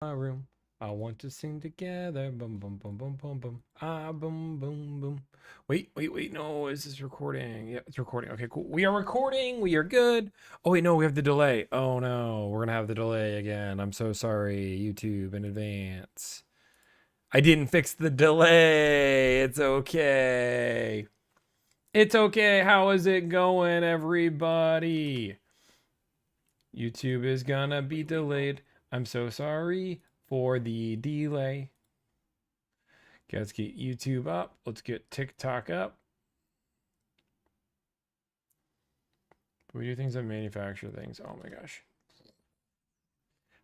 my room. I want to sing together. Boom, boom, boom, boom, boom, boom. Ah, boom, boom, boom. Wait. No, is this recording? Yeah, it's recording. Okay, cool. We are recording. We are good. Oh, wait, no, we have the delay. Oh, no, we're going to have the delay again. I'm so sorry, YouTube, in advance. I didn't fix the delay. It's okay. It's okay. How is it going, everybody? YouTube is gonna be delayed. I'm so sorry for the delay. Okay, let's get YouTube up. Let's get TikTok up. We do things that manufacture things. Oh my gosh.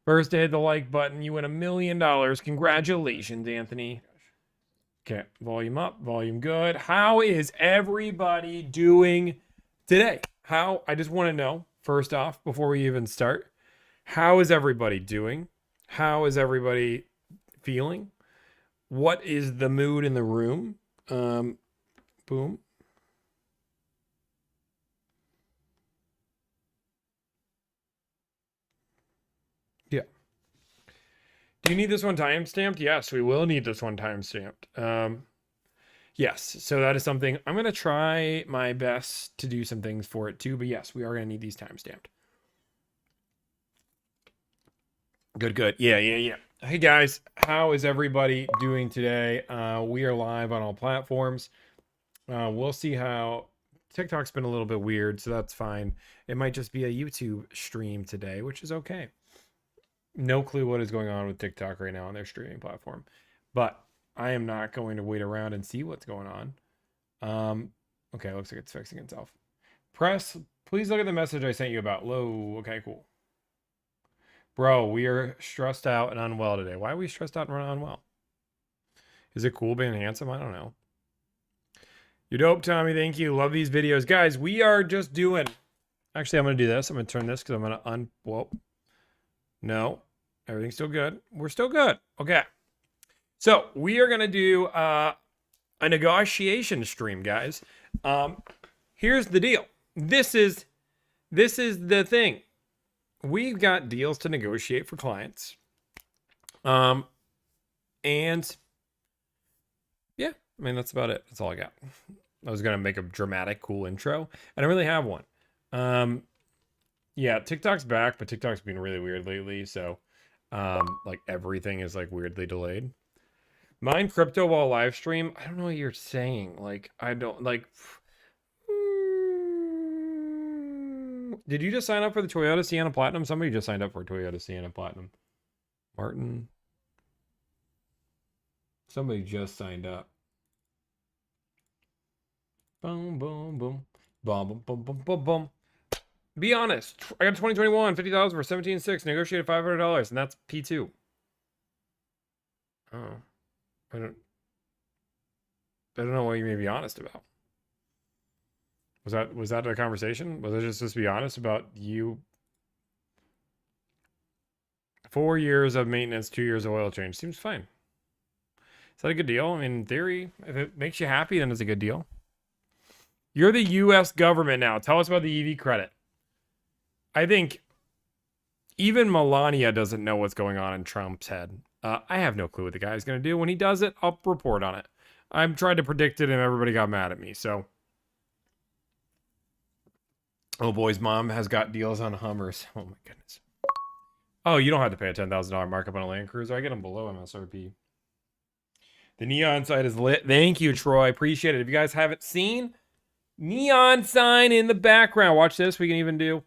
First, hit the like button. You win $1 million. Congratulations, Anthony. Okay, volume up, volume good. How is everybody doing today? I just want to know, first off, before we even start, how is everybody doing? How is everybody feeling? What is the mood in the room? Boom. Yeah. Do you need this one timestamped? Yes, we will need this one timestamped. Yes, so that is something I'm going to try my best to do some things for it too. But yes, we are going to need these timestamped. Good. Yeah. Hey guys, how is everybody doing today? We are live on all platforms. We'll see how TikTok's been a little bit weird, so that's fine. It might just be a YouTube stream today, which is okay. No clue what is going on with TikTok right now on their streaming platform, but I am not going to wait around and see what's going on. Okay, looks like it's fixing itself. Please look at the message I sent you about low. Okay, cool. Bro, we are stressed out and unwell today. Why are we stressed out and unwell? Is it cool being handsome? I don't know. You're dope, Tommy. Thank you. Love these videos. Guys, we are just doing... Actually, I'm going to do this. I'm going to turn this because I'm going to Whoa. No. Everything's still good. We're still good. Okay. So, we are going to do a negotiation stream, guys. Here's the deal. This is the thing. We've got deals to negotiate for clients. And yeah, I mean, that's about it. That's all I got. I was going to make a dramatic, cool intro. I don't really have one. Yeah, TikTok's back, but TikTok's been really weird lately. So, like everything is like weirdly delayed. Mine crypto while live stream. I don't know what you're saying. Like, I don't like. Did you just sign up for the Toyota Sienna Platinum? Somebody just signed up for Toyota Sienna Platinum. Martin. Somebody just signed up. Boom, boom, boom. Boom, boom, boom, boom, boom, boom. Be honest. I got 2021, 50,000 for 17.6, negotiated $500, and that's P2. Oh. I don't know what you may be honest about. Was that a conversation? Was I just supposed to be honest about you? 4 years of maintenance, 2 years of oil change. Seems fine. Is that a good deal? I mean, in theory, if it makes you happy, then it's a good deal. You're the US government now. Tell us about the EV credit. I think even Melania doesn't know what's going on in Trump's head. I have no clue what the guy's going to do. When he does it, I'll report on it. I've tried to predict it and everybody got mad at me, so. Oh, boy's mom has got deals on Hummers. Oh, my goodness. Oh, you don't have to pay a $10,000 markup on a Land Cruiser. I get them below MSRP. The neon sign is lit. Thank you, Troy. Appreciate it. If you guys haven't seen, neon sign in the background. Watch this. We can even do...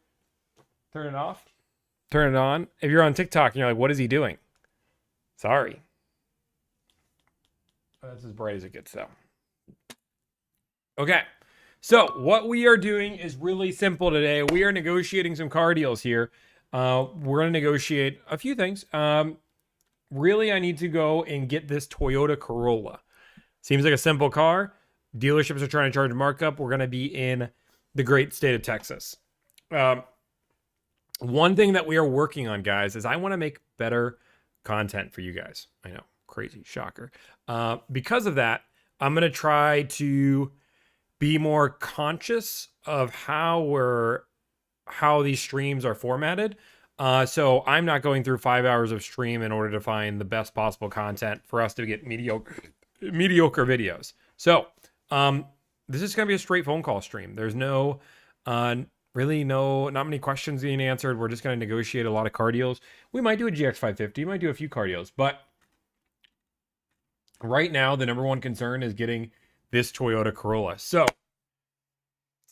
Turn it off. Turn it on. If you're on TikTok and you're like, what is he doing? Sorry. That's as bright as it gets, though. Okay. So what we are doing is really simple today. We are negotiating some car deals here. We're going to negotiate a few things. Really, I need to go and get this Toyota Corolla. Seems like a simple car. Dealerships are trying to charge a markup. We're going to be in the great state of Texas. One thing that we are working on, guys, is I want to make better content for you guys. I know, crazy, shocker. Because of that, I'm going to try to be more conscious of how these streams are formatted. So I'm not going through 5 hours of stream in order to find the best possible content for us to get mediocre videos. So this is going to be a straight phone call stream. There's no really not many questions being answered. We're just going to negotiate a lot of car deals. We might do a GX550, might do a few car deals, but right now the number one concern is getting this Toyota Corolla. So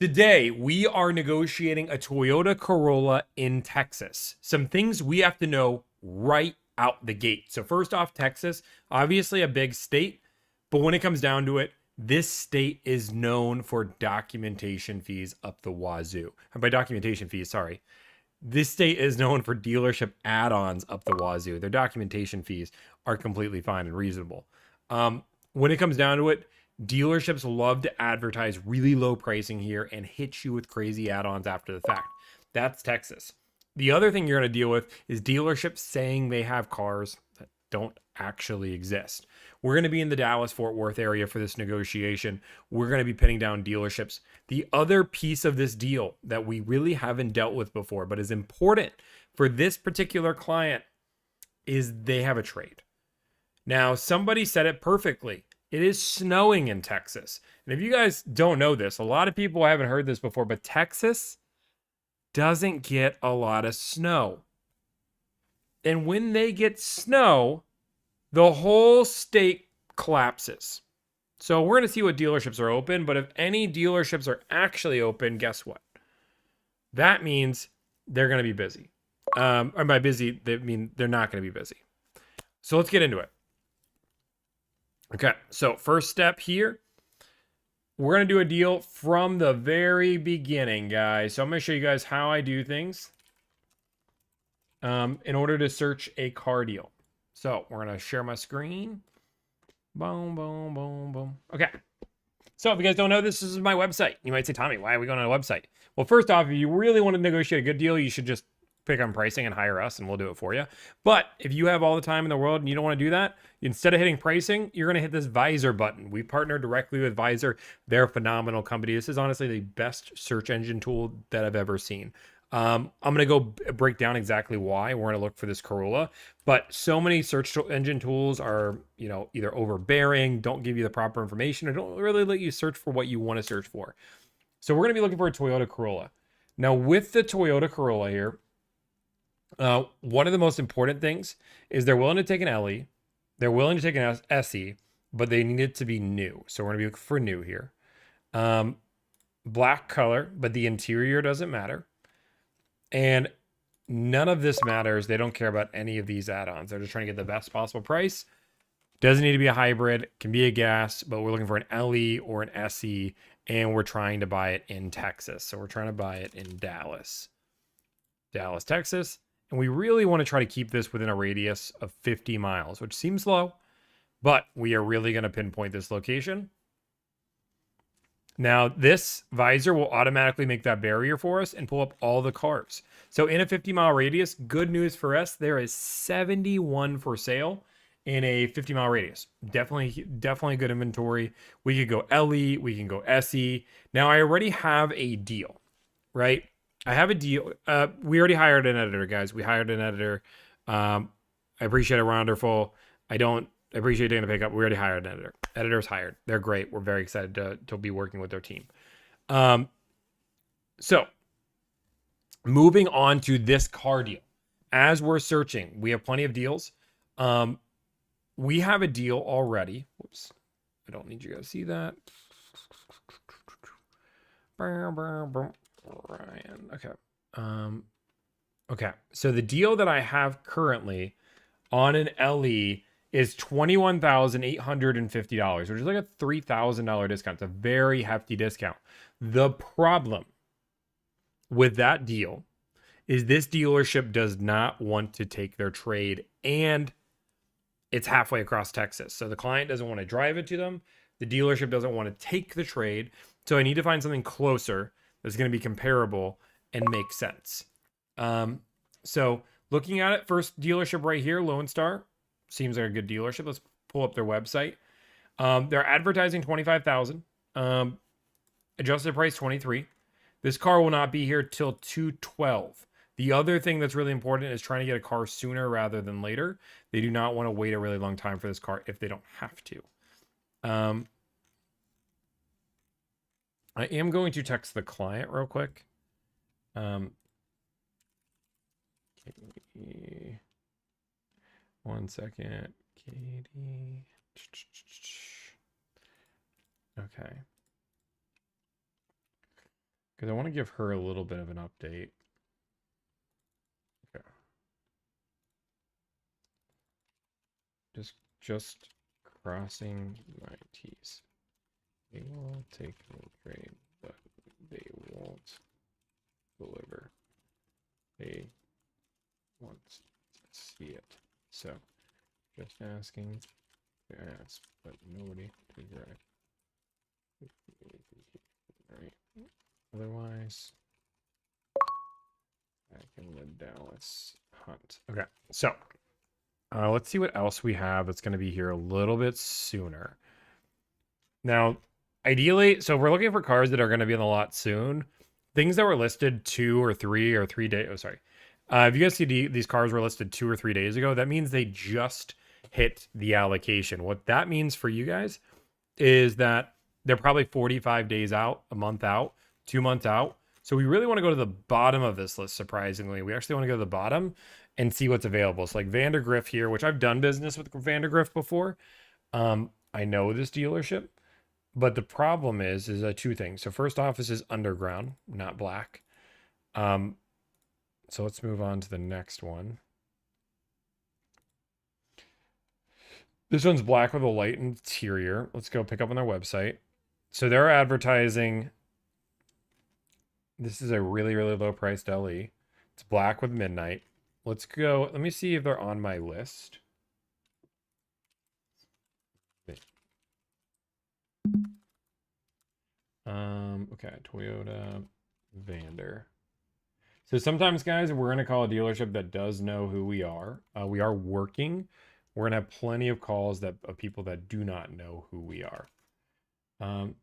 today, we are negotiating a Toyota Corolla in Texas. Some things we have to know right out the gate. So first off, Texas, obviously a big state, but when it comes down to it, this state is known for documentation fees up the wazoo. And by documentation fees, sorry. This state is known for dealership add-ons up the wazoo. Their documentation fees are completely fine and reasonable. When it comes down to it, dealerships love to advertise really low pricing here and hit you with crazy add-ons after the fact. That's Texas. The other thing you're going to deal with is dealerships saying they have cars that don't actually exist. We're going to be in the Dallas-Fort Worth area for this negotiation. We're going to be pinning down dealerships. The other piece of this deal that we really haven't dealt with before, but is important for this particular client, is they have a trade. Now, somebody said it perfectly. It is snowing in Texas. And if you guys don't know this, a lot of people haven't heard this before, but Texas doesn't get a lot of snow. And when they get snow, the whole state collapses. So we're going to see what dealerships are open, but if any dealerships are actually open, guess what? That means they're going to be busy. And by busy, they mean they're not going to be busy. So let's get into it. Okay, so first step here, we're going to do a deal from the very beginning, guys. So I'm going to show you guys how I do things in order to search a car deal. So we're going to share my screen. Boom, boom, boom, boom. Okay. So if you guys don't know, this is my website. You might say, Tommy, why are we going on a website? Well, first off, if you really want to negotiate a good deal, you should just pick on pricing and hire us and we'll do it for you. But if you have all the time in the world and you don't want to do that, instead of hitting pricing, you're going to hit this Visor button. We partner directly with Visor. They're a phenomenal company. This is honestly the best search engine tool that I've ever seen. I'm going to go break down exactly why we're going to look for this Corolla, but so many search engine tools are, either overbearing, don't give you the proper information, or don't really let you search for what you want to search for. So we're going to be looking for a Toyota Corolla. Now with the Toyota Corolla here, one of the most important things is they're willing to take an LE, they're willing to take an SE, but they need it to be new. So we're going to be looking for new here. Black color, but the interior doesn't matter. And none of this matters. They don't care about any of these add-ons. They're just trying to get the best possible price. Doesn't need to be a hybrid, can be a gas, but we're looking for an LE or an SE, and we're trying to buy it in Texas. So we're trying to buy it in Dallas, Texas. And we really want to try to keep this within a radius of 50 miles, which seems low, but we are really going to pinpoint this location. Now, this Visor will automatically make that barrier for us and pull up all the cars. So in a 50-mile radius, good news for us, there is 71 for sale in a 50-mile radius. Definitely good inventory. We could go LE, we can go SE. Now, I already have a deal, right? I have a deal. We already hired an editor, guys. We hired an editor. I appreciate it. Wonderful. I appreciate taking a pickup. We already hired an editor. Editor's hired. They're great. We're very excited to be working with their team. So moving on to this car deal. As we're searching, we have plenty of deals. We have a deal already. Whoops. I don't need you guys to see that. Ryan. Okay. Okay. So the deal that I have currently on an LE is $21,850, which is like a $3,000 discount. It's a very hefty discount. The problem with that deal is this dealership does not want to take their trade, and it's halfway across Texas. So the client doesn't want to drive it to them. The dealership doesn't want to take the trade. So I need to find something closer that's going to be comparable and make sense. So looking at it, first dealership right here, Lone Star, seems like a good dealership. Let's pull up their website. They're advertising $25,000. Adjusted price $23,000. This car will not be here till 2/12. The other thing that's really important is trying to get a car sooner rather than later. They do not want to wait a really long time for this car if they don't have to. I am going to text the client real quick. Katie, 1 second. Katie. Okay. Because I want to give her a little bit of an update. Okay. Just crossing my T's. They will take the trade, but they won't deliver. They want to see it. So, just asking to ask, but nobody to drive. Right. Otherwise, back in the Dallas hunt. Okay, so let's see what else we have that's going to be here a little bit sooner. Now, ideally, so we're looking for cars that are going to be in the lot soon. Things that were listed 2 or 3 days. Oh, sorry. If you guys see these cars were listed 2 or 3 days ago, that means they just hit the allocation. What that means for you guys is that they're probably 45 days out, a month out, 2 months out. So we really want to go to the bottom of this list, surprisingly. We actually want to go to the bottom and see what's available. So like Vandergrift here, which I've done business with Vandergrift before. I know this dealership, but the problem is 2 things. So first off, this is underground, not black. So let's move on to the next one. This one's black with a light interior. Let's go pick up on their website. So they're advertising. This is a really, really low priced LE. It's black with midnight. Let's go. Let me see if they're on my list. Okay, Toyota Vander. So sometimes, guys, we're going to call a dealership that does know who we are. We are working. We're going to have plenty of calls of people that do not know who we are. Okay,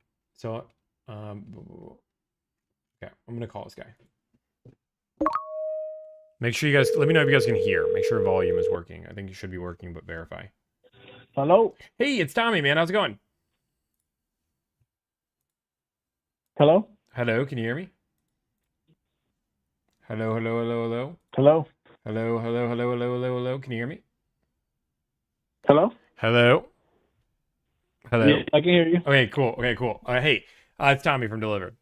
I'm going to call this guy. Make sure you guys, let me know if you guys can hear. Make sure volume is working. I think you should be working, but verify. Hello? Hey, it's Tommy, man. How's it going? Hello? Hello, can you hear me? Hello, hello, hello, hello. Hello? Hello, hello, hello, hello, hello, hello. Can you hear me? Hello? Hello? Hello? Yeah, I can hear you. Okay, cool. Okay, cool. Hey, it's Tommy from Delivered.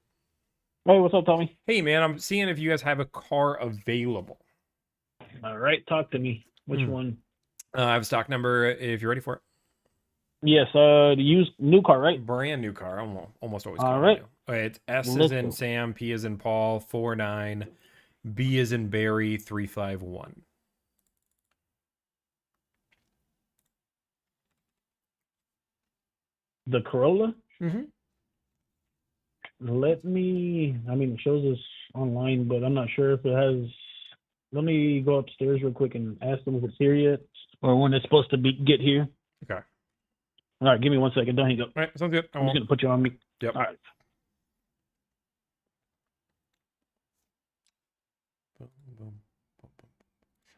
Hey, what's up, Tommy? Hey, man, I'm seeing if you guys have a car available. All right, talk to me. Which one? I have a stock number if you're ready for it. Yes, the used new car, right? Brand new car. I'm almost always All calling right. you. Okay, it's S is in Sam, P is in Paul, 49, B is in Barry, 351. The Corolla? Mm-hmm. It shows us online, but I'm not sure if it has. Let me go upstairs real quick and ask them if it's here yet or when it's supposed to get here. Okay. All right, give me 1 second. Don't hang up. All right, sounds good. I'm just going to put you on me. Yep. All right.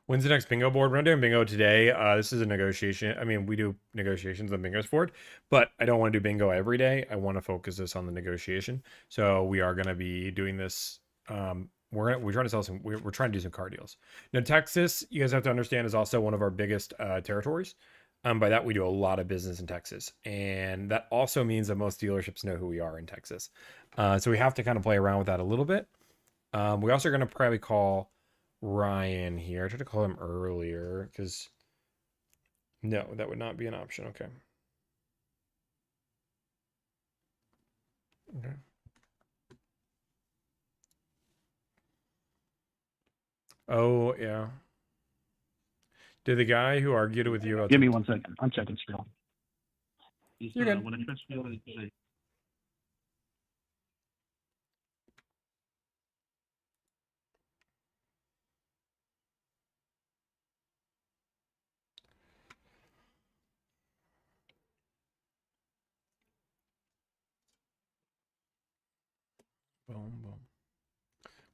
When's the next bingo board? We're not doing bingo today. This is a negotiation. I mean, we do negotiations on bingo's board, but I don't want to do bingo every day. I want to focus this on the negotiation. So we are going to be doing this. We're trying to sell some. We're trying to do some car deals. Now, Texas, you guys have to understand, is also one of our biggest territories. By that, we do a lot of business in Texas, and that also means that most dealerships know who we are in Texas. So we have to kind of play around with that a little bit. We also are going to probably call Ryan here. I tried to call him earlier because no, that would not be an option. Okay. Okay. Oh, yeah. Did the guy who argued with you about Give me 1 second. I'm checking still. You're good. Boom, boom.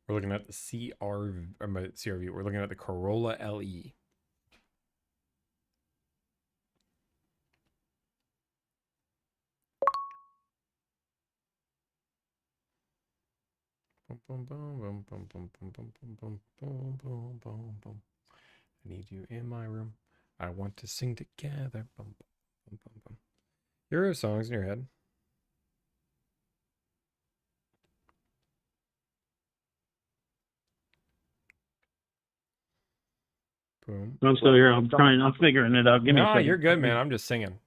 We're looking at the CRV. We're looking at the Corolla LE. I need you in my room. I want to sing together. Here are songs in your head. Boom. I'm still here. I'm figuring it out. Give me a second. You're good, man. I'm just singing.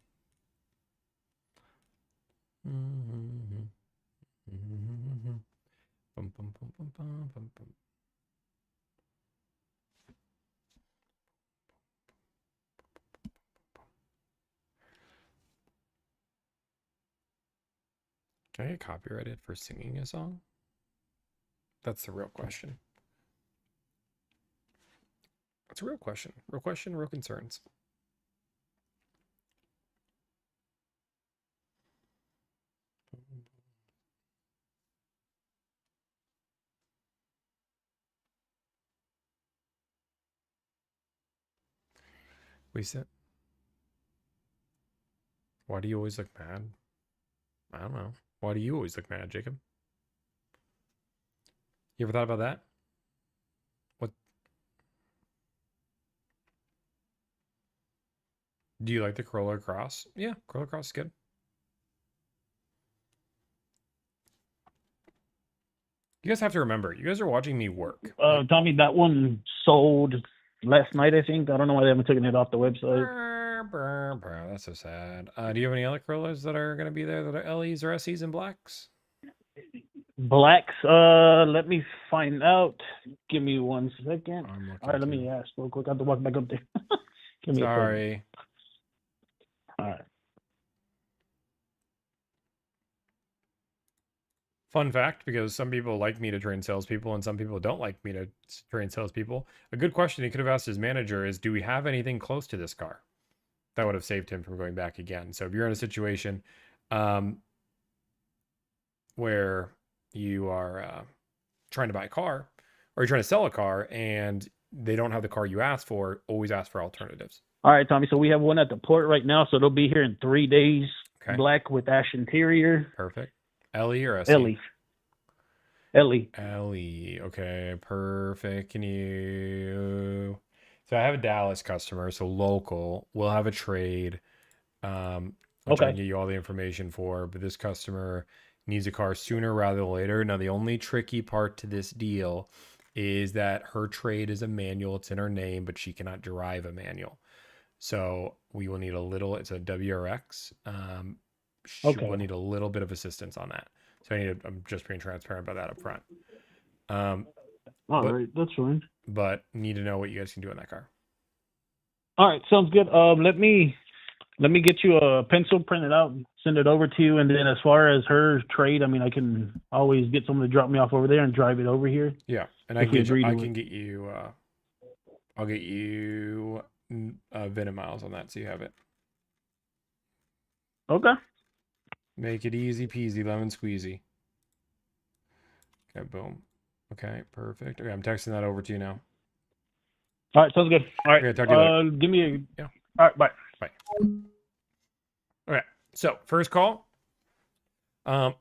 Can I get copyrighted for singing a song? That's the real question. That's a real question. Real question, real concerns. We said, why do you always look mad? I don't know. Why do you always look mad, Jacob? You ever thought about that? What? Do you like the Corolla Cross? Yeah, Corolla Cross is good. You guys have to remember, you guys are watching me work. Tommy, that one sold last night, I think. I don't know why they haven't taken it off the website. That's so sad. Do you have any other Corollas that are going to be there that are LEs or SEs and blacks? Blacks, let me find out. Give me 1 second. All right, let me ask real quick. I have to walk back up there. Give me Sorry. All right. Fun fact, because some people like me to train salespeople and some people don't like me to train salespeople. A good question he could have asked his manager is, do we have anything close to this car? That would have saved him from going back again. So if you're in a situation where you are trying to buy a car or you're trying to sell a car and they don't have the car you asked for, always ask for alternatives. All right, Tommy. So we have one at the port right now. So they'll be here in 3 days. Okay. Black with ash interior. Perfect. LE or SE? LE. LE. LE. Okay, perfect. Can you... So I have a Dallas customer, so local. We'll have a trade. I'll try and get you all the information for, but this customer needs a car sooner rather than later. Now, the only tricky part to this deal is that her trade is a manual. It's in her name, but she cannot drive a manual. So we will need a little, it's a WRX. We'll need a little bit of assistance on that. So I'm just being transparent about that up front. All right, that's fine. But need to know what you guys can do on that car. All right, sounds good. Let me get you a pencil, print it out, and send it over to you. And then as far as her trade, I mean, I can always get someone to drop me off over there and drive it over here. Yeah, and I'll get you VIN miles on that, so you have it. Okay. Make it easy peasy, lemon squeezy. Okay, boom. Okay, perfect. Okay, I'm texting that over to you now. All right, sounds good. All right, talk to you later. Give me a... Yeah. All right, bye. Bye. Okay, so first call.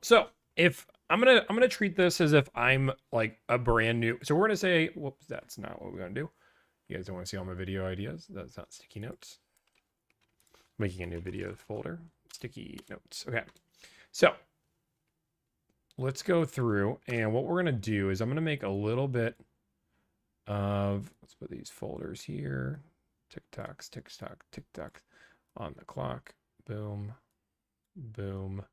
So if I'm gonna treat this as if I'm like a brand new. So we're gonna say, whoops, that's not what we're gonna do. You guys don't want to see all my video ideas. That's not sticky notes. Making a new video folder. Sticky notes. Okay, so let's go through, and what we're gonna do is I'm gonna make a little bit of, let's put these folders here. TikToks, TikTok on the clock. Boom, boom,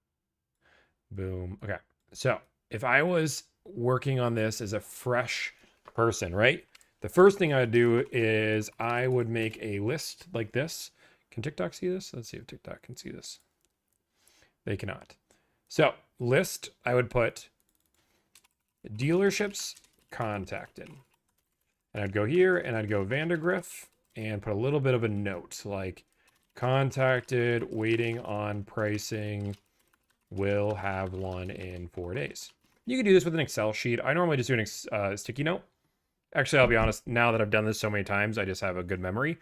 boom. Okay, so if I was working on this as a fresh person, right? The first thing I'd do is I would make a list like this. Can TikTok see this? Let's see if TikTok can see this. They cannot. So list, I would put dealerships contacted. And I'd go here and I'd go Vandergriff and put a little bit of a note like contacted, waiting on pricing, will have one in 4 days. You can do this with an Excel sheet. I normally just do a sticky note. Actually, I'll be honest, now that I've done this so many times, I just have a good memory.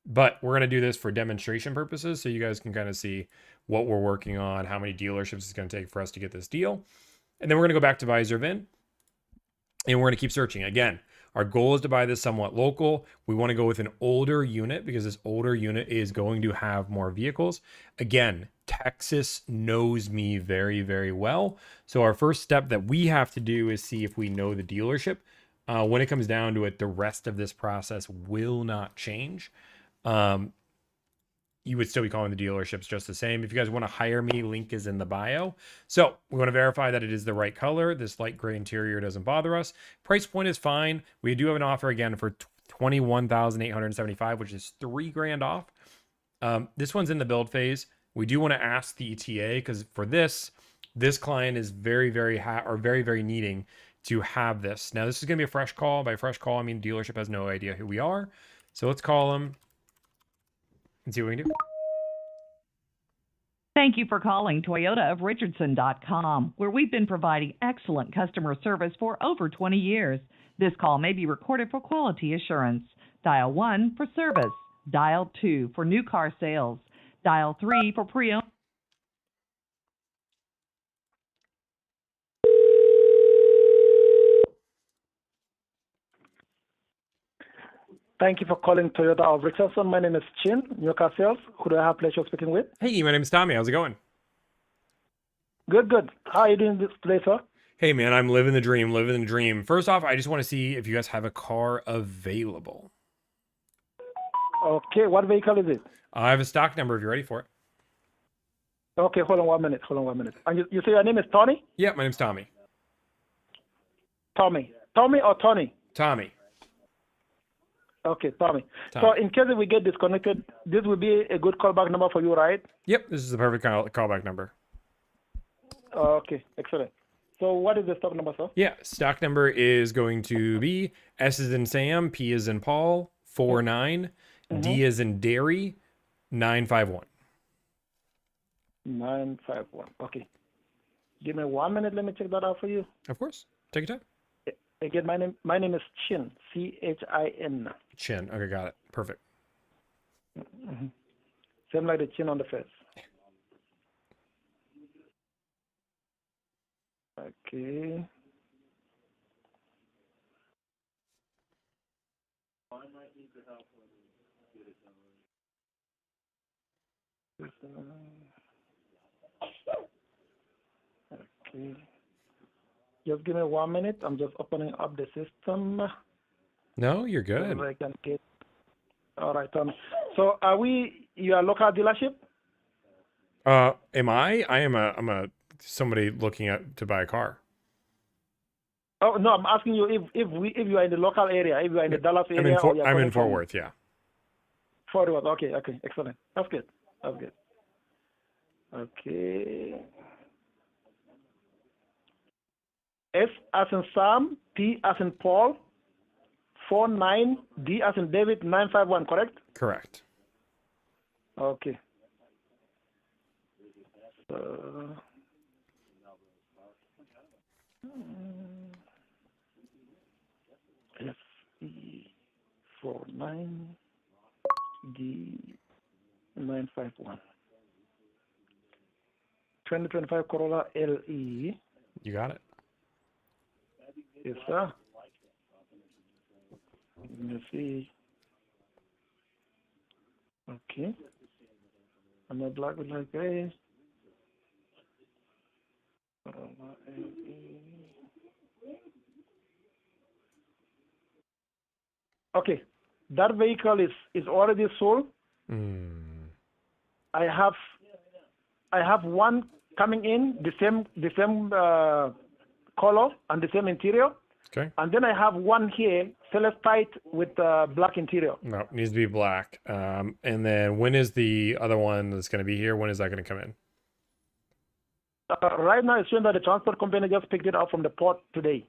But we're going to do this for demonstration purposes so you guys can kind of see what we're working on, how many dealerships it's going to take for us to get this deal. And then we're going to go back to Visor VIN and we're going to keep searching. Again, our goal is to buy this somewhat local. We want to go with an older unit because this older unit is going to have more vehicles. Again, Texas knows me very, very well. So our first step that we have to do is see if we know the dealership. When it comes down to it, the rest of this process will not change. You would still be calling the dealerships just the same. If you guys want to hire me, link is in the bio. So we want to verify that it is the right color. This light gray interior doesn't bother us. Price point is fine. We do have an offer again for $21,875, which is $3,000 off. This one's in the build phase. We do want to ask the ETA because for this client is very, very needing to have this. Now this is going to be a fresh call. By fresh call, I mean dealership has no idea who we are. So let's call them and see what we can do. Thank you for calling Toyota of Richardson.com, where we've been providing excellent customer service for over 20 years. This call may be recorded for quality assurance. Dial 1 for service. Dial 2 for new car sales. Dial 3 for pre-owned. Thank you for calling Toyota of Richardson. My name is Chin, new car sales. Who do I have pleasure of speaking with? Hey, my name is Tommy. How's it going? Good. How are you doing today, sir? Hey, man, I'm living the dream. First off, I just want to see if you guys have a car available. Okay, what vehicle is it? I have a stock number if you're ready for it. Okay, hold on 1 minute. And you say your name is Tony? Yeah, my name's Tommy. Tommy or Tony? Tommy. Okay, Tommy. So in case we get disconnected, this will be a good callback number for you, right? Yep, this is the perfect callback number. Okay, excellent. So what is the stock number, sir? Yeah, stock number is going to be S as in Sam, P as in Paul, 49, D as in Dairy, 951. 951. Okay. Give me 1 minute. Let me check that out for you. Of course. Take your time. Again, my name is Chin, Chin. Chin. Okay, got it. Perfect. Mm-hmm. Same like the chin on the face. Okay. Okay. Just give me 1 minute. I'm just opening up the system. No, you're good. So I can get. All right, Tom. So are we your local dealership? Am I? I'm a somebody looking to buy a car. Oh no, I'm asking you if you are in the local area, if you are in the Dallas area. I'm in Fort Worth, yeah. Fort Worth, okay, excellent. That's good. Okay. S as in Sam, P as in Paul, 49, D as in David, 951, correct? Correct. Okay. So, SE49, D 951. 2025 Corolla LE. You got it. Yes, sir. Let me see. Okay. I'm not black with like gray. Okay. That vehicle is already sold. I have one coming in, the same color and the same interior. Okay. And then I have one here, celestite with black interior. No, it needs to be black. And then when is the other one that's going to be here? When is that going to come in? Right now, it's showing that the transport company just picked it up from the port today.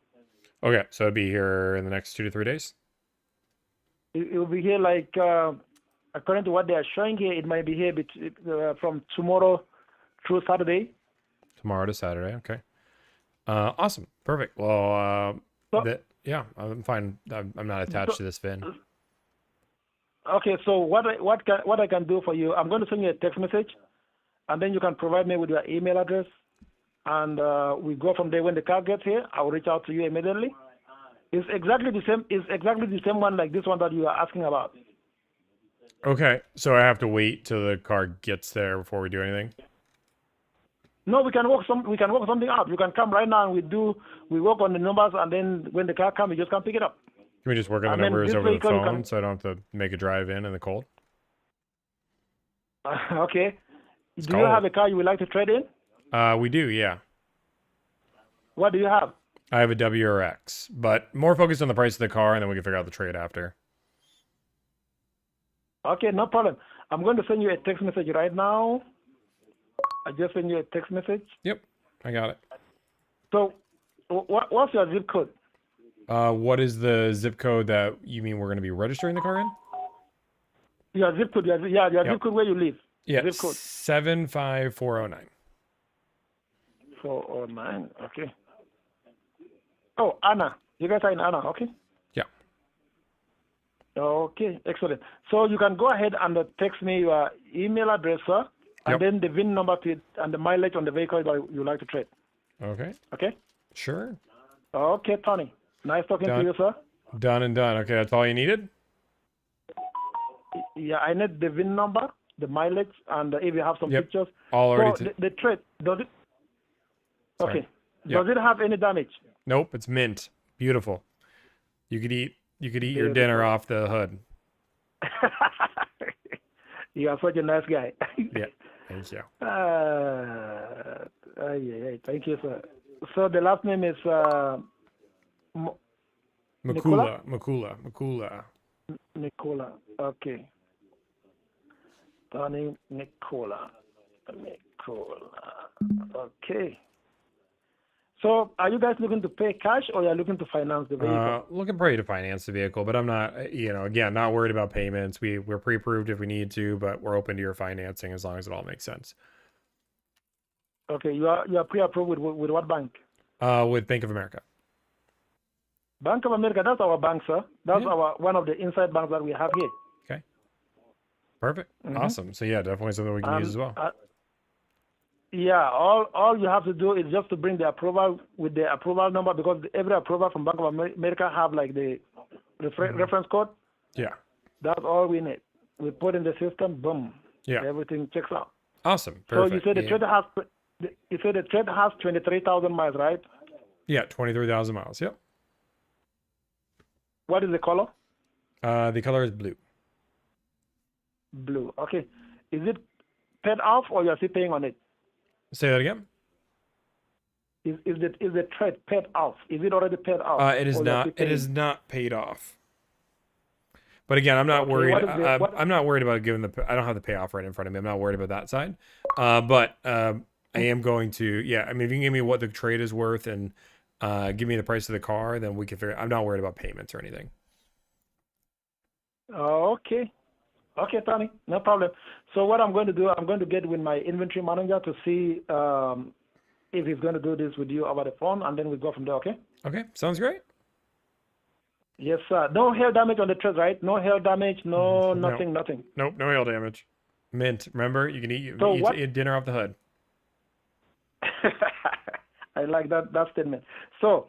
Okay, so it'll be here in the next 2 to 3 days? It will be here like, according to what they are showing here, it might be here from tomorrow through Saturday. Tomorrow to Saturday, okay. Awesome. Perfect. Well, So, yeah, I'm fine. I'm not attached to this VIN. okay, so what I can do for you, I'm going to send you a text message, and then you can provide me with your email address, and we go from there. When the car gets here, I will reach out to you immediately. It's exactly the same. It's exactly the same one like this one that you are asking about. Okay, so I have to wait till the car gets there before we do anything. No, we can work something out. You can come right now and we work on the numbers, and then when the car comes, you just come pick it up. Can we just work on the And then numbers this over the vehicle you phone can. so I don't have to make a drive in the cold? Okay. It's Do you have cold. a car you would like to trade in? We do, yeah. What do you have? I have a WRX, but more focused on the price of the car, and then we can figure out the trade after. Okay, no problem. I'm going to send you a text message right now. I just sent you a text message. Yep, I got it. So, what's your zip code? What is the zip code that you mean we're going to be registering the car in? Your zip code. Your zip code where you live. Yeah, Zip code. 75409. 409. Okay. Oh, Anna. You guys are in Anna. Okay. Yeah. Okay. Excellent. So you can go ahead and text me your email address, sir, and Yep. then the VIN number to it and the mileage on the vehicle that you like to trade. Okay. Okay. Sure. Okay, Tony. Nice talking Done. to you, sir. Done and done. Okay, that's all you needed? Yeah, I need the VIN number, the mileage, and if you have some Yep. pictures. All already. So the trade, does it? Sorry. Okay. Yep. Does it have any damage? Nope, it's mint. Beautiful. You could eat your dinner off the hood. You are such a nice guy. Yeah. Thank you. Thank you, sir. So the last name is Makula. Nicola. Okay. Tony Nicola. Okay. So are you guys looking to pay cash or are you looking to finance the vehicle? Looking probably to finance the vehicle, but I'm not, again, not worried about payments. We're pre-approved if we need to, but we're open to your financing as long as it all makes sense. Okay, you are pre-approved with what bank? With Bank of America. Bank of America, that's our bank, sir. That's Yeah. our one of the inside banks that we have here. Okay. Perfect. Mhm. Awesome. So yeah, definitely something we can use as well. Yeah, all you have to do is just to bring the approval with the approval number, because every approval from Bank of America have like the reference code. Yeah. That's all we need. We put in the system, boom. Yeah. Everything checks out. Awesome. So Perfect. you said the trade has 23,000 miles, right? Yeah, 23,000 miles. Yep. What is the color? The color is blue. Blue. Okay. Is it paid off or you are still paying on it? Say that again. Is the trade paid off? Is it already paid off? It is or you are not. still It paying? is not paid off. But again, I'm not Okay, worried. what is the- I'm not worried about giving I don't have the payoff right in front of me. I'm not worried about that side. But I am going to. Yeah. I mean, if you can give me what the trade is worth and give me the price of the car, then we can figure. I'm not worried about payments or anything. Okay. Okay, Tony, no problem. So what I'm going to do, I'm going to get with my inventory manager to see if he's going to do this with you over the phone, and then we go from there, okay? Okay. Sounds great. Yes, sir. No hair damage on the trade, right? No hair damage, no, No. nothing. Nope. No hail damage. Mint. Remember, you can So eat dinner off the hood. I like that statement. So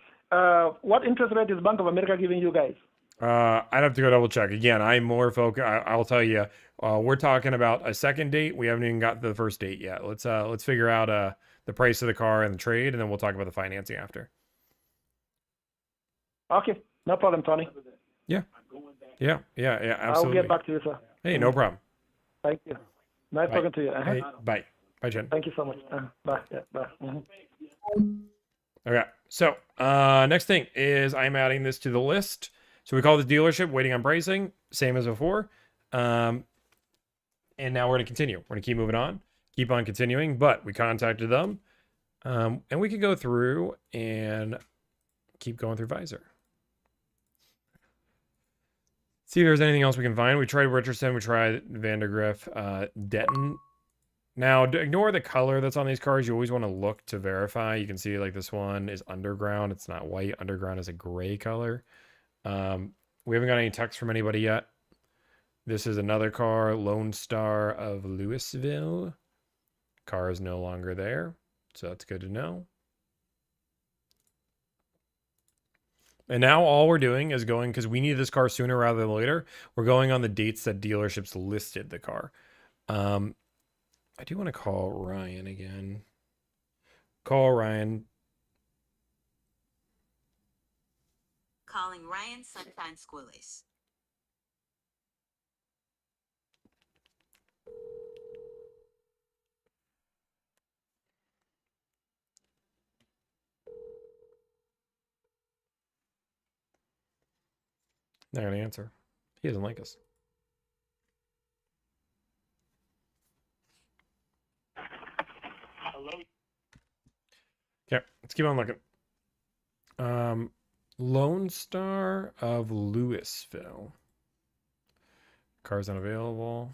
what interest rate is Bank of America giving you guys? I'd have to go double check again. I'm more focused. I'll tell you, we're talking about a second date. We haven't even got to the first date yet. Let's figure out the price of the car and the trade, and then we'll talk about the financing after. Okay, no problem, Tony. Yeah, absolutely. I'll get back to you, sir. Hey, no problem. Thank you. Nice Bye. talking to you. Hey, bye, Jen. Thank you so much. Bye. Yeah, bye. Okay, so next thing is I'm adding this to the list. So we call the dealership, waiting on pricing, same as before. And now we're going to continue. We're going to keep moving on, keep on continuing, but we contacted them. And we could go through and keep going through Visor. See if there's anything else we can find. We tried Richardson, we tried Vandergriff, Denton. Now, ignore the color that's on these cars. You always want to look to verify. You can see like this one is underground. It's not white. Underground is a gray color. We haven't got any text from anybody yet. This is another car, Lone Star of Louisville. Car is no longer there, so that's good to know. And now all we're doing is going, because we need this car sooner rather than later, we're going on the dates that dealerships listed the car. I do want to call Ryan again. Call Ryan. Calling Ryan Sunshine Squillies. Not going to answer. He doesn't like us. Okay, let's keep on looking. Lone Star of Louisville. Car's unavailable.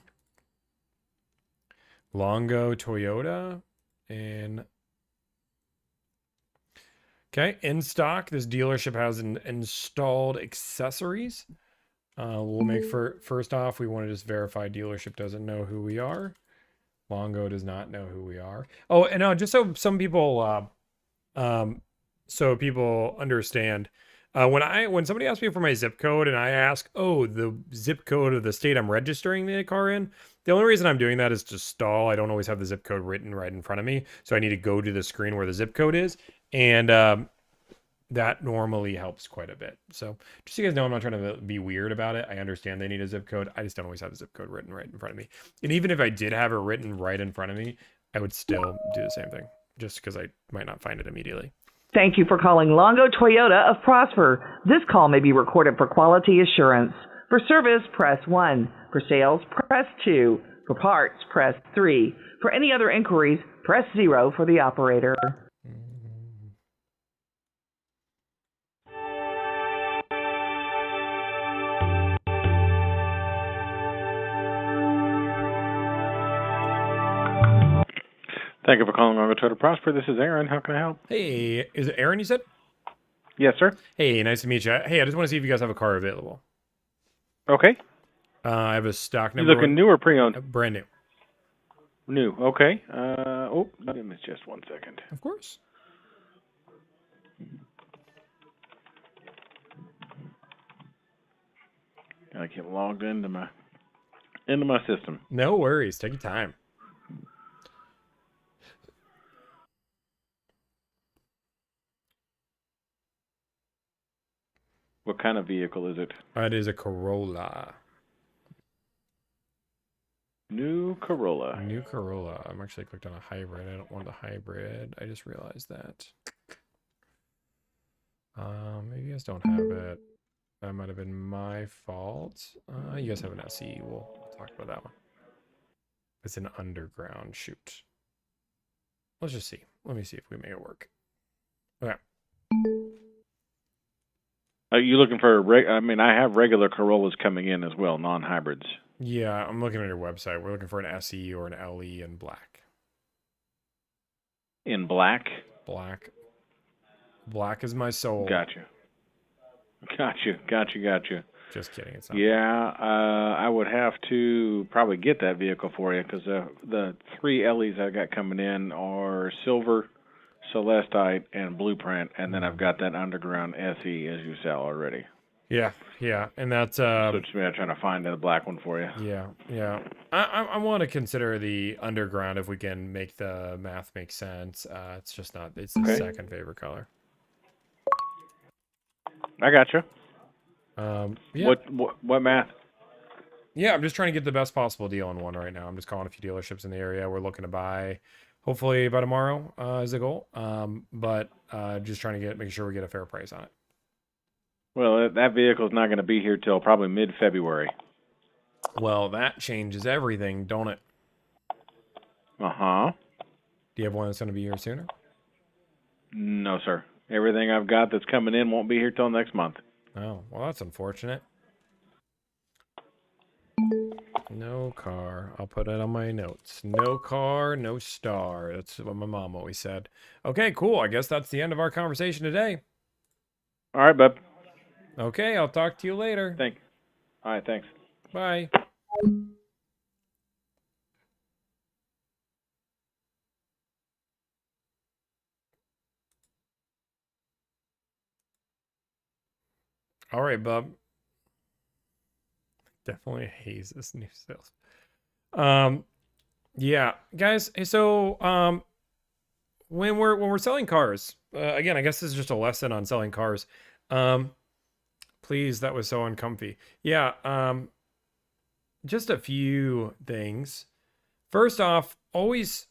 Longo Toyota. And okay, in stock, this dealership has installed accessories. We'll make first off, we want to just verify dealership doesn't know who we are. Longo does not know who we are. Oh, and just so some people, so people understand, when somebody asks me for my zip code and I ask, oh, the zip code of the state I'm registering the car in, the only reason I'm doing that is to stall. I don't always have the zip code written right in front of me, so I need to go to the screen where the zip code is, and that normally helps quite a bit. So just so you guys know, I'm not trying to be weird about it. I understand they need a zip code. I just don't always have the zip code written right in front of me. And even if I did have it written right in front of me, I would still do the same thing, just because I might not find it immediately. Thank you for calling Longo Toyota of Prosper. This call may be recorded for quality assurance. For service, press 1. For sales, press 2. For parts, press 3. For any other inquiries, press 0 for the operator. Thank you for calling Longo Toyota Prosper. This is Aaron. How can I help? Hey, is it Aaron you said? Yes, sir. Hey, nice to meet you. Hey, I just want to see if you guys have a car available. Okay. I have a stock You number. looking new or pre-owned? Brand new. New. Okay. Give me just 1 second. Of course. I get logged into my system. No worries. Take your time. What kind of vehicle is it? It is a Corolla. New Corolla. New Corolla. I'm actually clicked on a hybrid. I don't want the hybrid. I just realized that. Maybe you guys don't have it. That might have been my fault. You guys have an SE. We'll talk about that one. It's an underground shoot. Let's just see. Let me see if we make it work. Okay. Are you looking for I have regular Corollas coming in as well, non-hybrids. Yeah, I'm looking at your website. We're looking for an SE or an LE in black. In black? Black. Black is my soul. Gotcha. Just kidding. It's not. Yeah, I would have to probably get that vehicle for you because the 3 LEs I got coming in are silver, celestite, and blueprint, and then I've got that underground SE as you sell already. Yeah, and that's so it's me trying to find the black one for you. Yeah. I want to consider the underground if we can make the math make sense. It's just not. It's the second favorite color. I got you. Yeah. What math? Yeah, I'm just trying to get the best possible deal on one right now. I'm just calling a few dealerships in the area. We're looking to buy, hopefully by tomorrow is the goal. But just trying to make sure we get a fair price on it. Well, that vehicle's not going to be here till probably mid-February. Well, that changes everything, don't it? Uh-huh. Do you have one that's going to be here sooner? No, sir. Everything I've got that's coming in won't be here till next month. Oh, well, that's unfortunate. No car. I'll put it on my notes. No car, no star. That's what my mom always said. Okay, cool. I guess that's the end of our conversation today. All right, bub. Okay, I'll talk to you later. All right, thanks. Bye. All right, bub. Definitely haze this new sales. Yeah, guys. So, when we're selling cars, again, I guess this is just a lesson on selling cars. Please, that was so uncomfy. Yeah. Just a few things. First off, always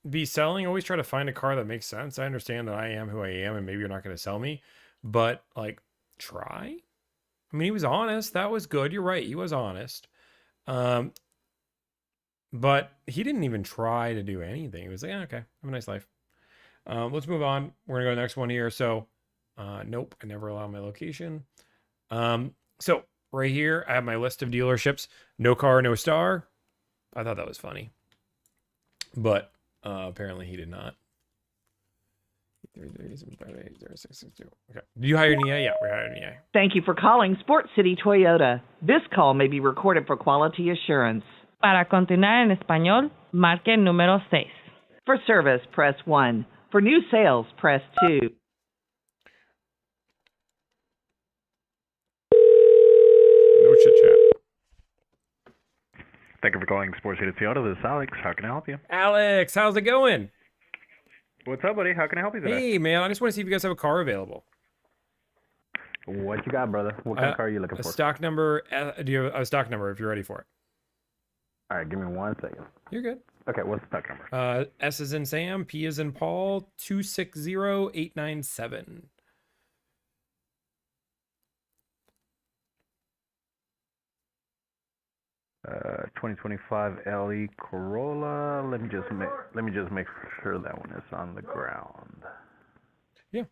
be selling. Always try to find a car that makes sense. I understand that I am who I am, and maybe you're not going to sell me, but like, try. I mean, he was honest. That was good. You're right. He was honest. But he didn't even try to do anything. He was like, okay, have a nice life. Let's move on. We're gonna go to the next one here. So, nope, I never allow my location. So right here, I have my list of dealerships. No car, no star. I thought that was funny, but apparently he did not. Okay. Do you hire an EA? Yeah, we hired an EA. Thank you for calling Sport City Toyota. This call may be recorded for quality assurance. Para continuar en español, marque el número 6. For service, press 1. For new sales, press 2. No chit chat. Thank you for calling Sports City Toyota. This is Alex. How can I help you? Alex, how's it going? What's up, buddy? How can I help you today? Hey, man, I just want to see if you guys have a car available. What you got, brother? What kind of car are you looking A for? stock number. Do you have a stock number if you're ready for it? All right, give me 1 second. You're good. Okay, what's the stock number? S is in Sam, P is in Paul, 260897. Uh, 2025 LE Corolla. Let me just make sure that one is on the ground. Yeah.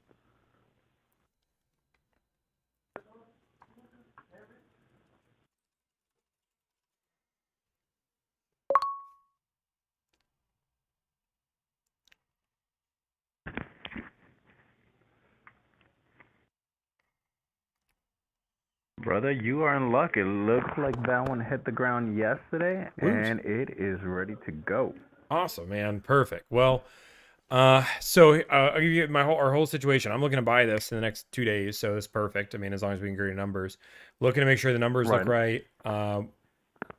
Brother, you are in luck. It looks like that one hit the ground yesterday, and it is ready to go. Awesome, man. Perfect. Well, I'll give you our whole situation. I'm looking to buy this in the next 2 days, so it's perfect. I mean, as long as we can agree to numbers, looking to make sure the numbers look right.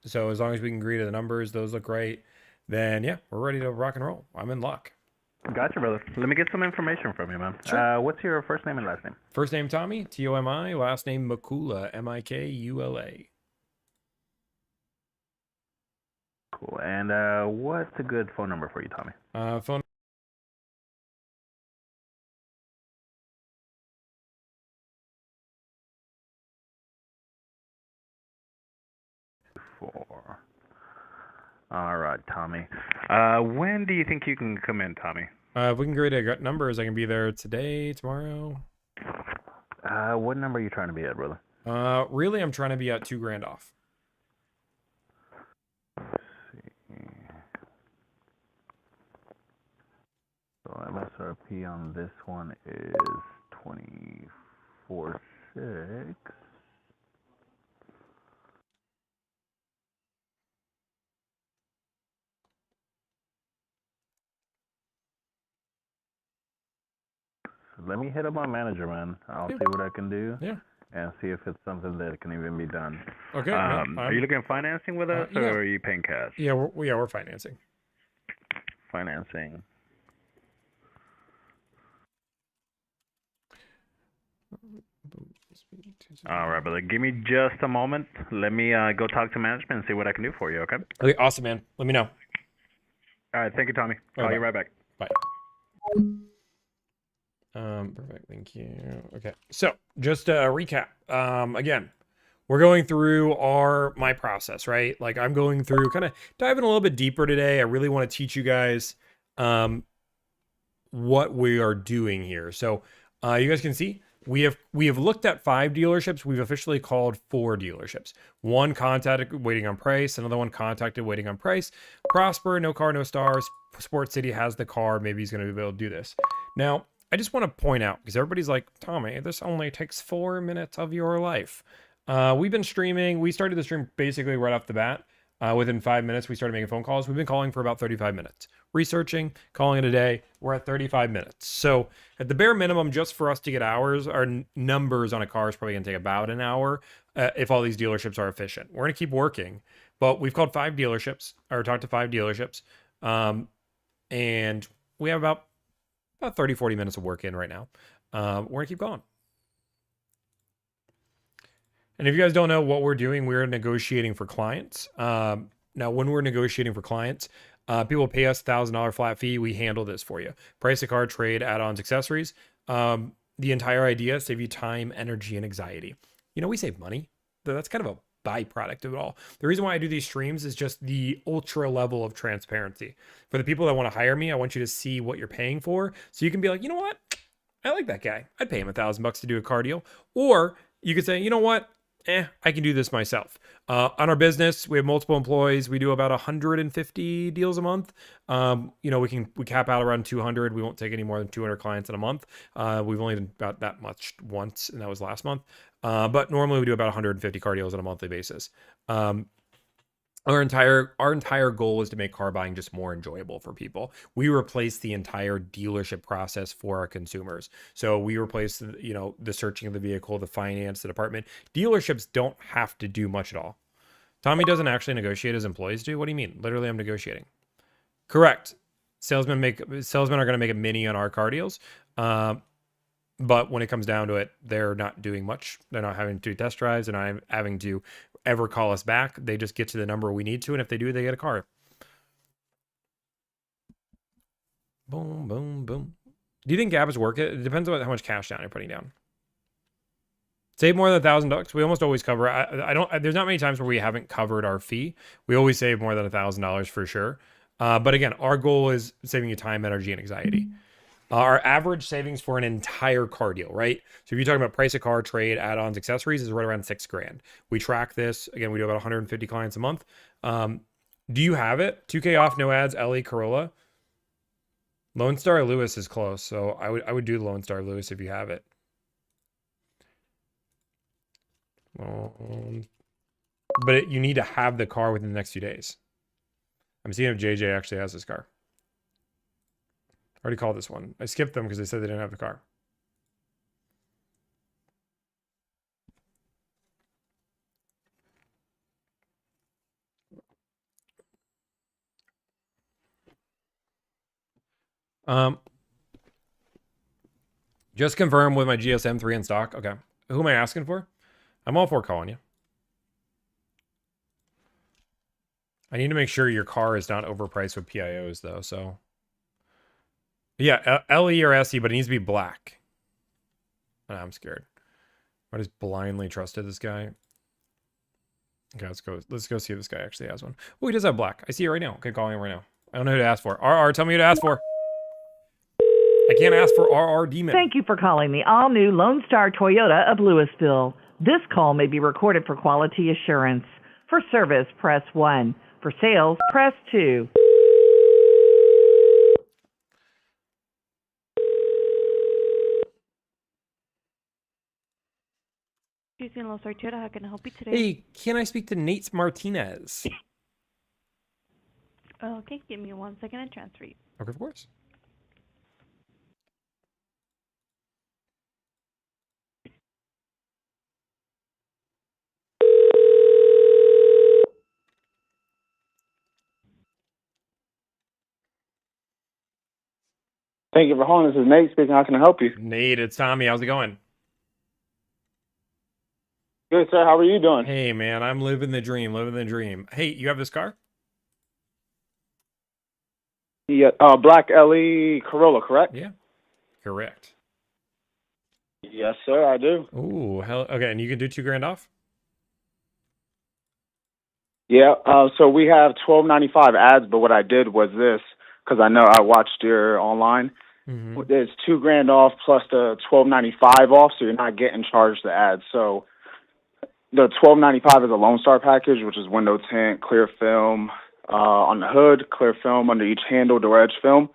So as long as we can agree to the numbers, those look right, then yeah, we're ready to rock and roll. I'm in luck. Gotcha, brother. Let me get some information from you, man. Sure. What's your first name and last name? First name Tommy, Tomi. Last name Mikula, Mikula. Cool. And what's a good phone number for you, Tommy? Phone. Four. All right, Tommy. When do you think you can come in, Tommy? If we can agree to numbers, I can be there today, tomorrow. What number are you trying to be at, brother? Really, I'm trying to be at $2,000 off. Let's see. So MSRP on this one is 24.6. Let me hit up my manager, man. I'll see what I can do. Yeah. And see if it's something that can even be done. Okay. Are you looking at financing with us, or yeah. are you paying cash? Yeah, we're financing. Financing. All right, brother. Give me just a moment. Let me go talk to management and see what I can do for you, okay? Okay, awesome, man. Let me know. All right, thank you, Tommy. Call you right back. Bye. Perfect. Thank you. Okay. So just a recap. Again, we're going through my process, right? Like I'm going through kind of diving a little bit deeper today. I really want to teach you guys, what we are doing here. So, you guys can see we have looked at 5 dealerships. We've officially called 4 dealerships. One contacted waiting on price. Another one contacted waiting on price. Prosper, no car, no stars. Sports City has the car. Maybe he's going to be able to do this. Now, I just want to point out, because everybody's like, Tommy, this only takes 4 minutes of your life. We've been streaming. We started the stream basically right off the bat. Within 5 minutes, we started making phone calls. We've been calling for about 35 minutes. Researching, calling it a day. We're at 35 minutes. So at the bare minimum, just for us to get hours, our numbers on a car is probably going to take about an hour if all these dealerships are efficient. We're going to keep working. But we've called 5 dealerships, or talked to 5 dealerships. And we have about 30, 40 minutes of work in right now. We're going to keep going. And if you guys don't know what we're doing, we're negotiating for clients. Now, when we're negotiating for clients, people pay us $1,000 flat fee. We handle this for you. Price a car, trade, add-ons, accessories. The entire idea, save you time, energy, and anxiety. You know, we save money. That's kind of a byproduct of it all. The reason why I do these streams is just the ultra level of transparency. For the people that want to hire me, I want you to see what you're paying for. So you can be like, you know what? I like that guy. I'd pay him $1,000 to do a car deal. Or you could say, you know what? I can do this myself. On our business, we have multiple employees. We do about 150 deals a month. You know, we cap out around 200. We won't take any more than 200 clients in a month. We've only done about that much once, and that was last month. But normally we do about 150 car deals on a monthly basis. Our entire goal is to make car buying just more enjoyable for people. We replace the entire dealership process for our consumers. So we replace, you know, the searching of the vehicle, the finance, the department. Dealerships don't have to do much at all. Tommy doesn't actually negotiate as employees do. What do you mean? Literally, I'm negotiating. Correct. Salesmen are going to make a mini on our car deals. But when it comes down to it, they're not doing much. They're not having to do test drives. They're not having to ever call us back. They just get to the number we need to. And if they do, they get a car. Boom, boom, boom. Do you think Gab is worth it? It depends on how much cash down you're putting down. Save more than $1,000. We almost always cover. There's not many times where we haven't covered our fee. We always save more than $1,000 for sure. But again, our goal is saving you time, energy, and anxiety. Our average savings for an entire car deal, right? So if you're talking about price of car, trade, add-ons, accessories, is right around $6,000. We track this. Again, we do about 150 clients a month. Do you have it? 2K off, no ads, LE Corolla. Lone Star Lewis is close, so I would do Lone Star Lewis if you have it. But you need to have the car within the next few days. I'm seeing if JJ actually has this car. I already called this one. I skipped them because they said they didn't have the car. Just confirm with my GSM 3 in stock. Okay. Who am I asking for? I'm all for calling you. I need to make sure your car is not overpriced with PIOs though, so. Yeah, LE or SE, but it needs to be black. I'm scared. I just blindly trusted this guy. Okay, let's go see if this guy actually has one. Oh, he does have black. I see it right now. Okay, calling him right now. I don't know who to ask for. RR, tell me who to ask for. I can't ask for RR Demon. Thank you for calling the all-new Lone Star Toyota of Louisville. This call may be recorded for quality assurance. For service, press 1. For sales, press 2. Using Lone Star Toyota, how can I help you today? Hey, can I speak to Nate Martinez? Okay, give me 1 second and transfer you. Okay, of course. Thank you for calling. This is Nate speaking. How can I help you? Nate, it's Tommy. How's it going? Good, sir. How are you doing? Hey, man, I'm living the dream, living the dream. Hey, you have this car? Yeah, black LE Corolla, correct? Yeah, correct. Yes, sir, I do. Ooh, hell, okay, and you can do $2,000 off? Yeah, so we have $12.95 ads, but what I did was this, because I know I watched your online, Mm-hmm. There's $2,000 off plus the $1,295 off, so you're not getting charged the ad. So the $1,295 is a Lone Star package, which is window tint, clear film on the hood, clear film under each handle, door edge film.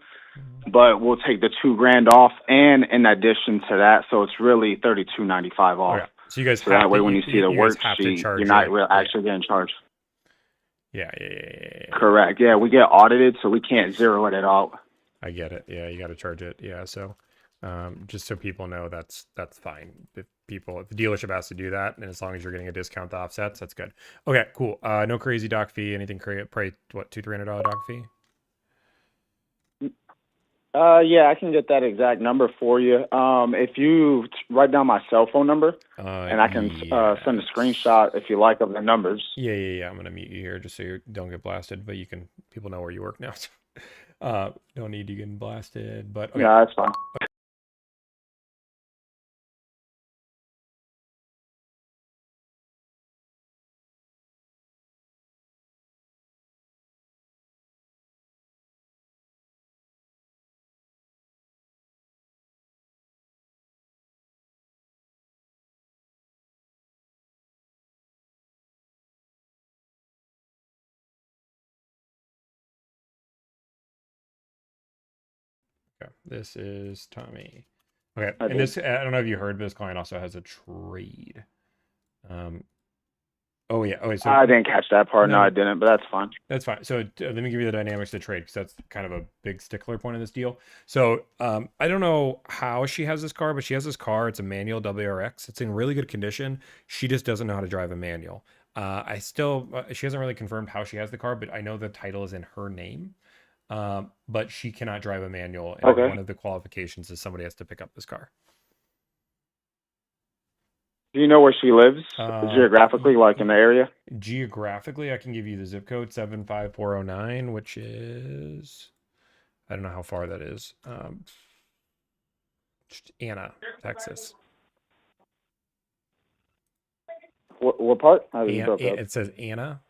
But we'll take the $2,000 off, and in addition to that, so it's really $3,295 off. Okay. So you guys So have that way, to, when you see the guys have to worksheet, charge you're not it. actually getting charged. Yeah. Correct. Yeah, we get audited, so we can't zero it out. I get it. Yeah, you got to charge it. Yeah, so just so people know, that's fine. If the dealership has to do that, and as long as you're getting a discount to offsets, that's good. Okay, cool. No crazy doc fee. Anything probably what, $200-$300 doc fee? Yeah, I can get that exact number for you. If you write down my cell phone number, and I can send a screenshot if you like of the numbers. Yeah. I'm gonna mute you here just so you don't get blasted, but people know where you work now. So, don't need you getting blasted, but okay. Yeah, that's fine. Okay, this is Tommy. Okay, and this, I don't know if you heard, but this client also has a trade. Oh yeah. Oh, so I didn't catch that part. No, I didn't, but that's fine. That's fine. So let me give you the dynamics of the trade, because that's kind of a big stickler point of this deal. So I don't know how she has this car, but she has this car. It's a manual WRX. It's in really good condition. She just doesn't know how to drive a manual. She hasn't really confirmed how she has the car, but I know the title is in her name. But she cannot drive a manual, and one of the qualifications is somebody has to pick up this car. Do you know where she lives geographically, like in the area? Geographically, I can give you the zip code 75409, which is, I don't know how far that is. Anna, Texas. What part? It says Anna.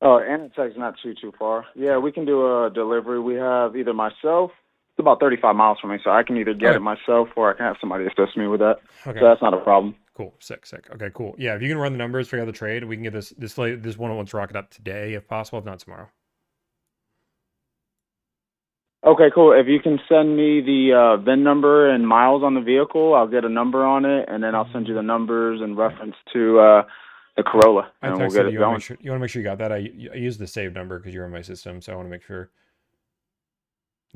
Oh, Anna, Texas, not too far. Yeah, we can do a delivery. We have either myself. It's about 35 miles from me, so I can either get it myself or I can have somebody assist me with that. Okay. So that's not a problem. Cool. Sick. Okay, cool. Yeah, if you can run the numbers, figure out the trade, we can get this one wants to rock it up today, if possible, if not tomorrow. Okay, cool. If you can send me the VIN number and miles on the vehicle, I'll get a number on it, and then I'll send you the numbers in reference to the Corolla, and we'll get it going. You want to make sure you got that? I used the save number because you're in my system, so I want to make sure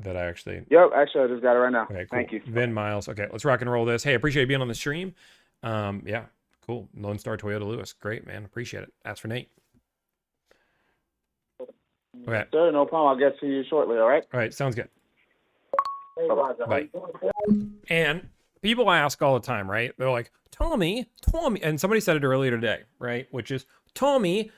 that I actually... Yep, actually, I just got it right now. Okay, cool. Thank you. VIN, miles. Okay, let's rock and roll this. Hey, I appreciate you being on the stream. Yeah, cool. Lone Star Toyota Lewis. Great, man. Appreciate it. Ask for Nate. Okay. Sir, no problem. I'll get to you shortly, all right? All right, sounds good. Bye-bye. Bye. And people ask all the time, right? They're like, Tommy, and somebody said it earlier today, right? Which is, Tommy,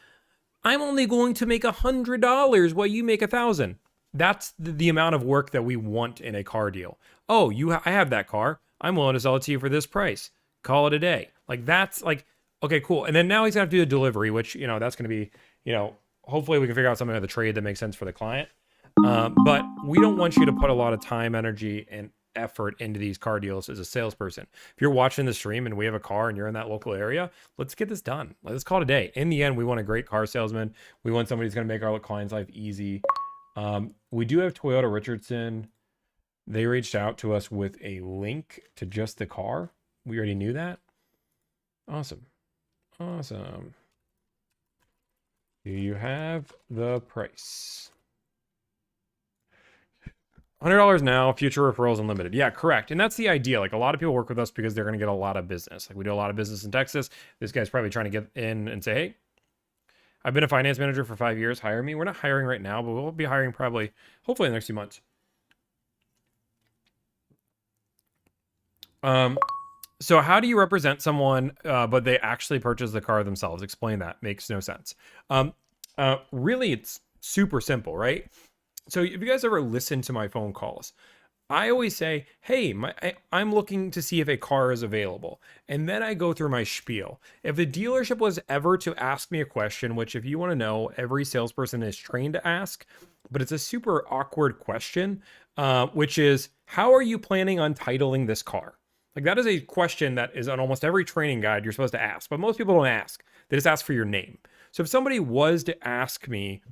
I'm only going to make $100 while you make $1,000. That's the amount of work that we want in a car deal. Oh, I have that car. I'm willing to sell it to you for this price. Call it a day. Like, that's like, okay, cool. And then now he's going to have to do a delivery, which, that's going to be, hopefully we can figure out something of the trade that makes sense for the client. But we don't want you to put a lot of time, energy, and effort into these car deals as a salesperson. If you're watching the stream and we have a car and you're in that local area, let's get this done. Let's call it a day. In the end, we want a great car salesman. We want somebody who's going to make our client's life easy. We do have Toyota Richardson. They reached out to us with a link to just the car. We already knew that. Awesome. Do you have the price? $100 now, future referrals unlimited. Yeah, correct. And that's the idea. Like, a lot of people work with us because they're going to get a lot of business. Like, we do a lot of business in Texas. This guy's probably trying to get in and say, hey, I've been a finance manager for 5 years. Hire me. We're not hiring right now, but we'll be hiring hopefully in the next few months. So how do you represent someone, but they actually purchase the car themselves? Explain that. Makes no sense. Really, it's super simple, right? So if you guys ever listen to my phone calls, I always say, hey, I'm looking to see if a car is available. And then I go through my spiel. If the dealership was ever to ask me a question, which if you want to know, every salesperson is trained to ask, but it's a super awkward question, which is, how are you planning on titling this car? Like, that is a question that is on almost every training guide you're supposed to ask, but most people don't ask. They just ask for your name. So if somebody was to ask me,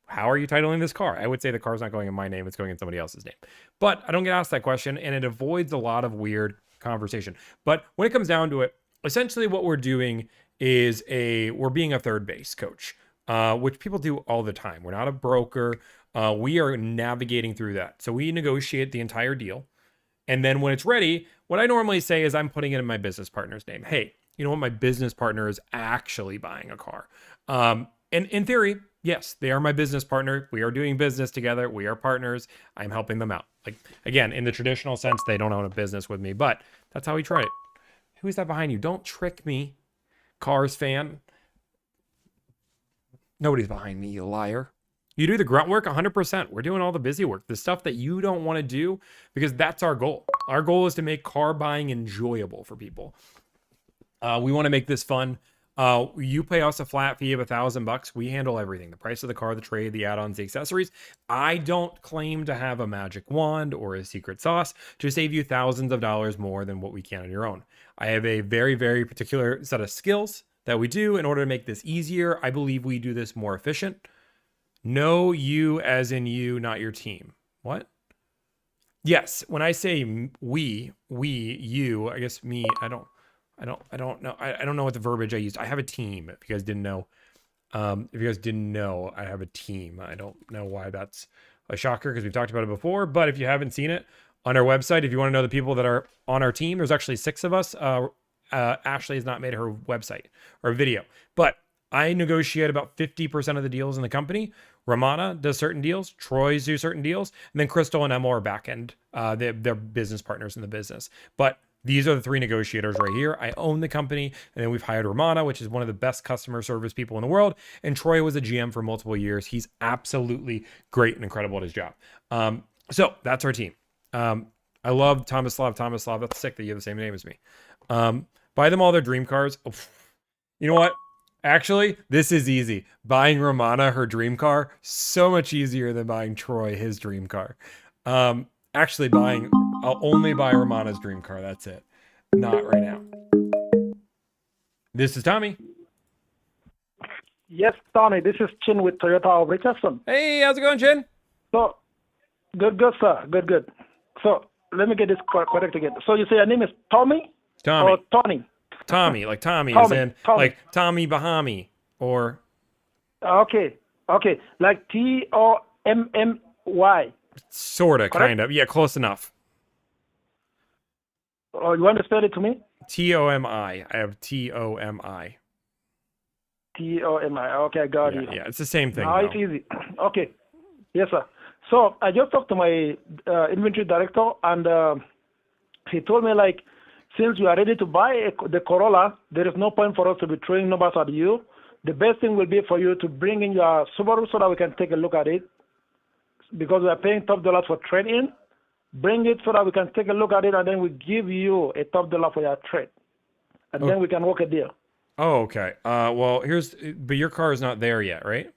how are you titling this car? I would say the car's not going in my name, it's going in somebody else's name. But I don't get asked that question, and it avoids a lot of weird conversation. But when it comes down to it, essentially what we're doing is we're being a third base coach, which people do all the time. We're not a broker. We are navigating through that. So we negotiate the entire deal. And then when it's ready, what I normally say is I'm putting it in my business partner's name. Hey, you know what? My business partner is actually buying a car. And in theory, yes, they are my business partner. We are doing business together. We are partners. I'm helping them out. Like, again, in the traditional sense, they don't own a business with me, but that's how we try it. Who is that behind you? Don't trick me, Cars fan. Nobody's behind me, you liar. You do the grunt work 100%. We're doing all the busy work, the stuff that you don't want to do, because that's our goal. Our goal is to make car buying enjoyable for people. We want to make this fun. You pay us a flat fee of $1,000. We handle everything: the price of the car, the trade, the add-ons, the accessories. I don't claim to have a magic wand or a secret sauce to save you thousands of dollars more than what we can on your own. I have a very, very particular set of skills that we do in order to make this easier. I believe we do this more efficient. No, you as in you, not your team. What? Yes, when I say we, you, I guess me, I don't know. I don't know what the verbiage I used. I have a team, if you guys didn't know. I have a team. I don't know why that's a shocker, because we've talked about it before. But if you haven't seen it on our website, if you want to know the people that are on our team, there's actually 6 of us. Ashley has not made her website or video, but I negotiate about 50% of the deals in the company. Romana does certain deals. Troy's do certain deals. And then Crystal and Emma are back end. They're business partners in the business. But these are the 3 negotiators right here. I own the company. And then we've hired Romana, which is one of the best customer service people in the world. And Troy was a GM for multiple years. He's absolutely great and incredible at his job. So that's our team. I love Tomislav. That's sick that you have the same name as me. Buy them all their dream cars. Oh, you know what? Actually, this is easy. Buying Romana her dream car, so much easier than buying Troy his dream car. Actually, I'll only buy Romana's dream car. That's it. Not right now. This is Tommy. Yes, Tony, this is Chin with Toyota of Richardson. Hey, how's it going, Chin? So, good, sir. Good. So, let me get this correct again. So, you say your name is Tommy? Tommy. Or Tony? Tommy, like Tommy, Tommy, as in, Tommy. like Tommy Bahami, or... Okay, like Tommy. Sorta, kind of. Yeah, close enough. Oh, you want to spell it to me? Tomi. I have Tomi. Tomi. Okay, I got it. Yeah, it's the same thing. Now it's easy. Okay. Yes, sir. So I just talked to my inventory director, and he told me, like, since you are ready to buy the Corolla, there is no point for us to be throwing numbers at you. The best thing will be for you to bring in your Subaru so that we can take a look at it, because we are paying top dollars for trade-in. Bring it so that we can take a look at it, and then we give you a top dollar for your trade, and then we can work a deal. Oh, okay. Well, but your car is not there yet, right?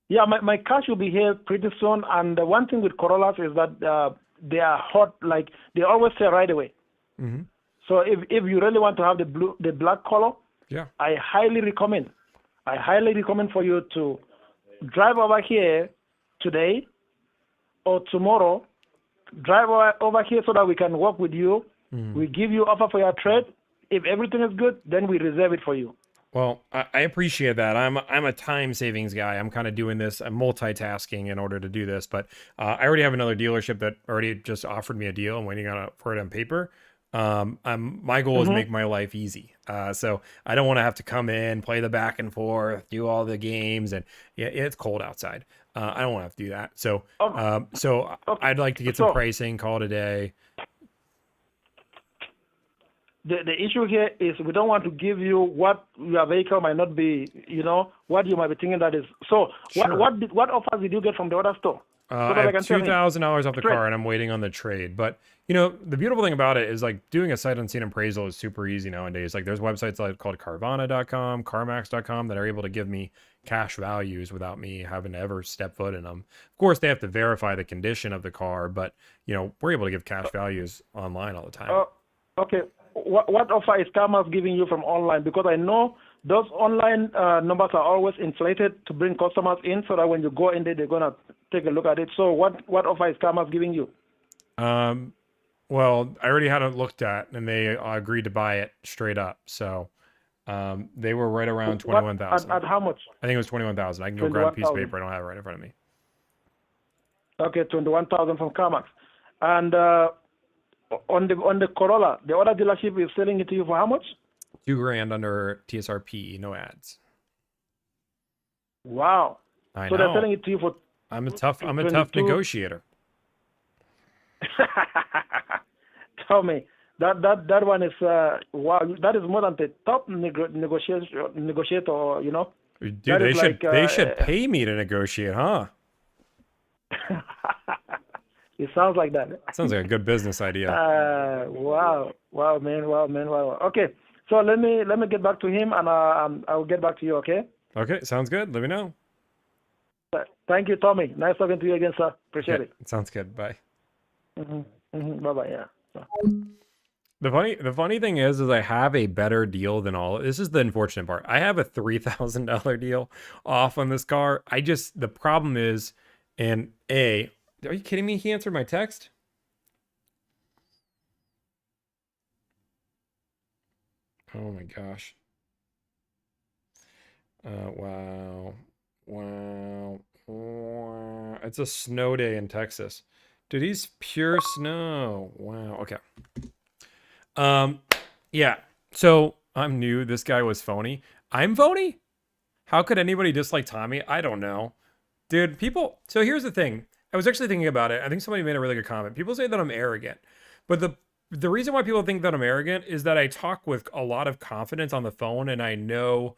Yeah, my car should be here pretty soon. And the one thing with Corollas is that they are hot, like they always say right away. Mm-hmm. So if you really want to have the black color, yeah, I highly recommend for you to drive over here today or tomorrow. Drive over here so that we can work with you. Mm-hmm. We give you offer for your trade. If everything is good, then we reserve it for you. Well, I appreciate that. I'm a time savings guy. I'm kind of doing this. I'm multitasking in order to do this. But I already have another dealership that already just offered me a deal. I'm waiting for it on paper. My goal is to make my life easy. So I don't want to have to come in, play the back and forth, do all the games, and yeah, it's cold outside. I don't want to have to do that. So, I'd like to get some pricing, call it a day. The issue here is we don't want to give you what your vehicle might not be, what you might be thinking that is. So Sure. what offers did you get from the other store? I have $2,000 off the car, and I'm waiting on the trade. But the beautiful thing about it is, like, doing a sight unseen appraisal is super easy nowadays. Like, there's websites called Carvana.com, CarMax.com that are able to give me cash values without me having to ever step foot in them. Of course, they have to verify the condition of the car, but we're able to give cash values online all the time. Okay. What offer is Karma's giving you from online? Because I know those online numbers are always inflated to bring customers in, so that when you go in there, they're gonna take a look at it. So what offer is Karma's giving you? Well, I already had it looked at, and they agreed to buy it straight up. So they were right around 21,000. At how much? I think it was 21,000. I can go grab a piece of paper. I don't have it right in front of me. Okay, 21,000 from CarMax. And on the Corolla, the other dealership is selling it to you for how much? $2,000 under TSRP, no ads. Wow. I so know. they're selling it to you for. I'm a tough negotiator. Tell me that one is wow. That is more than the top negotiator. Dude, they should pay me to negotiate, huh? It sounds like that. Sounds like a good business idea. Wow, man. Okay, so let me get back to him, and I will get back to you. Okay. Okay, sounds good. Let me know. Thank you, Tommy. Nice talking to you again, sir. Appreciate it. Sounds good. Bye. Bye bye. Yeah. The funny thing is I have a better deal than all. This is the unfortunate part. I have a $3,000 deal off on this car. The problem is, are you kidding me? He answered my text. Oh my gosh. Wow. It's a snow day in Texas. Dude, he's pure snow. Wow. Okay. Yeah. So I'm new. This guy was phony. I'm phony? How could anybody dislike Tommy? I don't know. Dude, so here's the thing. I was actually thinking about it. I think somebody made a really good comment. People say that I'm arrogant. But the reason why people think that I'm arrogant is that I talk with a lot of confidence on the phone, and I know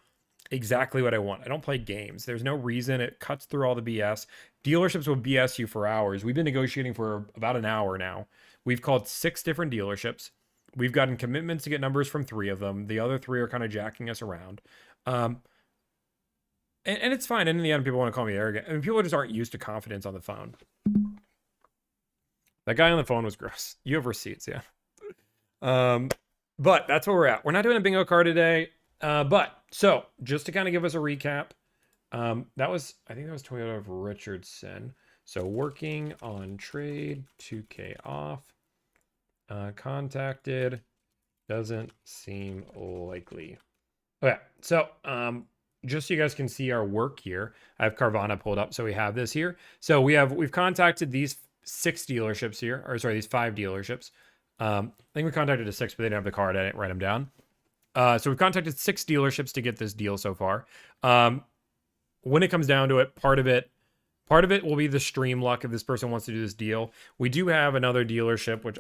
exactly what I want. I don't play games. There's no reason. It cuts through all the BS. Dealerships will BS you for hours. We've been negotiating for about an hour now. We've called 6 different dealerships. We've gotten commitments to get numbers from 3 of them. The other 3 are kind of jacking us around. And it's fine. And in the end, people want to call me arrogant. I mean, people just aren't used to confidence on the phone. That guy on the phone was gross. You have receipts, yeah. But that's where we're at. We're not doing a bingo card today. So just to kind of give us a recap, I think that was Toyota of Richardson. So working on trade, 2K off, contacted, doesn't seem likely. Okay. So, just so you guys can see our work here, I have Carvana pulled up. So we have this here. So we've contacted these 6 dealerships here, these 5 dealerships. I think we contacted 6, but they didn't have the card. I didn't write them down. So we've contacted 6 dealerships to get this deal so far. When it comes down to it, part of it will be the stream luck if this person wants to do this deal. We do have another dealership, which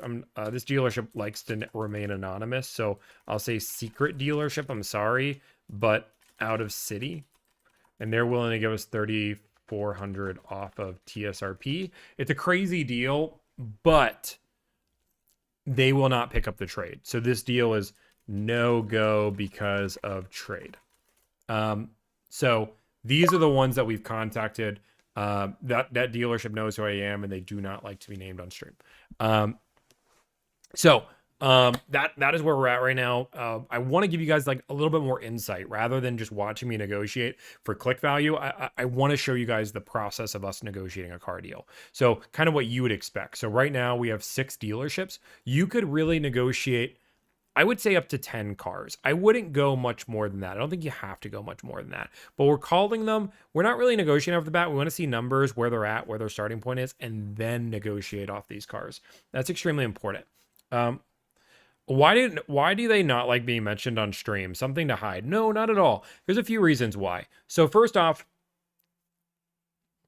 this dealership likes to remain anonymous. So I'll say secret dealership. I'm sorry, but out of city, and they're willing to give us $3,400 off of TSRP. It's a crazy deal, but they will not pick up the trade. So this deal is no go because of trade. So these are the ones that we've contacted. That dealership knows who I am, and they do not like to be named on stream. That is where we're at right now. I want to give you guys like a little bit more insight rather than just watching me negotiate for click value. I want to show you guys the process of us negotiating a car deal. So kind of what you would expect. So right now we have 6 dealerships. You could really negotiate, I would say, up to 10 cars. I wouldn't go much more than that. I don't think you have to go much more than that. But we're calling them. We're not really negotiating off the bat. We want to see numbers, where they're at, where their starting point is, and then negotiate off these cars. That's extremely important. Why do they not like being mentioned on stream? Something to hide? No, not at all. There's a few reasons why. So first off,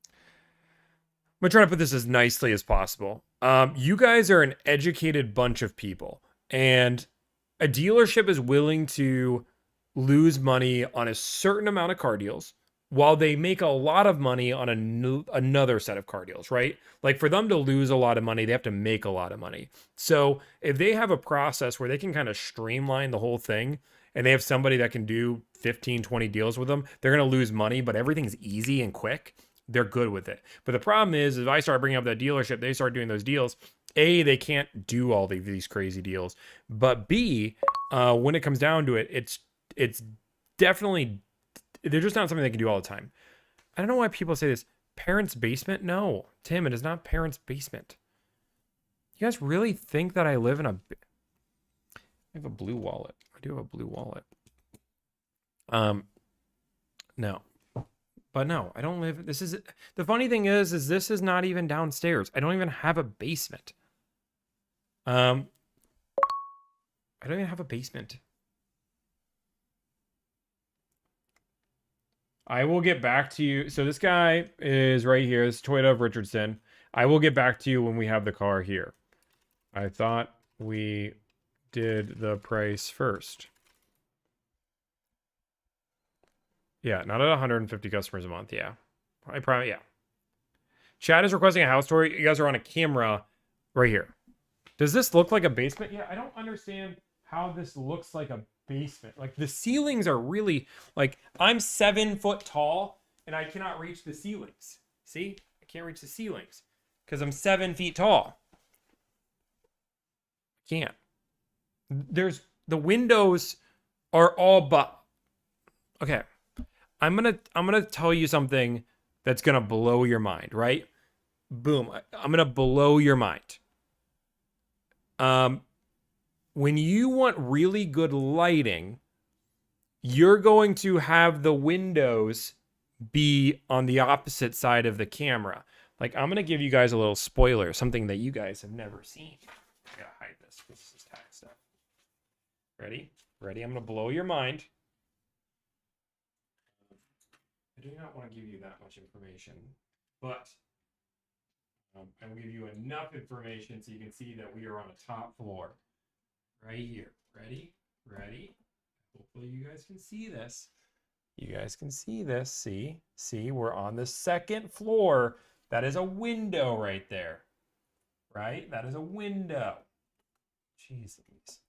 I'm going to try to put this as nicely as possible. You guys are an educated bunch of people, and a dealership is willing to lose money on a certain amount of car deals while they make a lot of money on another set of car deals, right? Like for them to lose a lot of money, they have to make a lot of money. So if they have a process where they can kind of streamline the whole thing and they have somebody that can do 15, 20 deals with them, they're going to lose money, but everything's easy and quick. They're good with it. But the problem is if I start bringing up that dealership, they start doing those deals. A, they can't do all these crazy deals. But B, when it comes down to it, it's definitely, they're just not something they can do all the time. I don't know why people say this. Parents' basement? No, Tim, it is not parents' basement. You guys really think that I live in I have a blue wallet. I do have a blue wallet. No. But no, I don't live. This is the funny thing is this is not even downstairs. I don't even have a basement. I don't even have a basement. I will get back to you. So this guy is right here. This is Toyota of Richardson. I will get back to you when we have the car here. I thought we did the price first. Yeah, not at 150 customers a month. Yeah. Yeah. Chad is requesting a house tour. You guys are on a camera right here. Does this look like a basement? Yeah, I don't understand how this looks like a basement. Like the ceilings are really, like I'm 7 foot tall and I cannot reach the ceilings. See? I can't reach the ceilings because I'm 7 feet tall. I can't. There's, the windows are all but, okay. I'm gonna tell you something that's gonna blow your mind, right? Boom. I'm gonna blow your mind. When you want really good lighting, you're going to have the windows be on the opposite side of the camera. Like I'm gonna give you guys a little spoiler, something that you guys have never seen. I gotta hide this. This is tax stuff. Ready? Ready? I'm gonna blow your mind. I do not want to give you that much information, but I will give you enough information so you can see that we are on a top floor. Right here. Ready? Ready? Hopefully you guys can see this. You guys can see this. See? See, we're on the second floor. That is a window right there. Right? That is a window. Jeez Louise.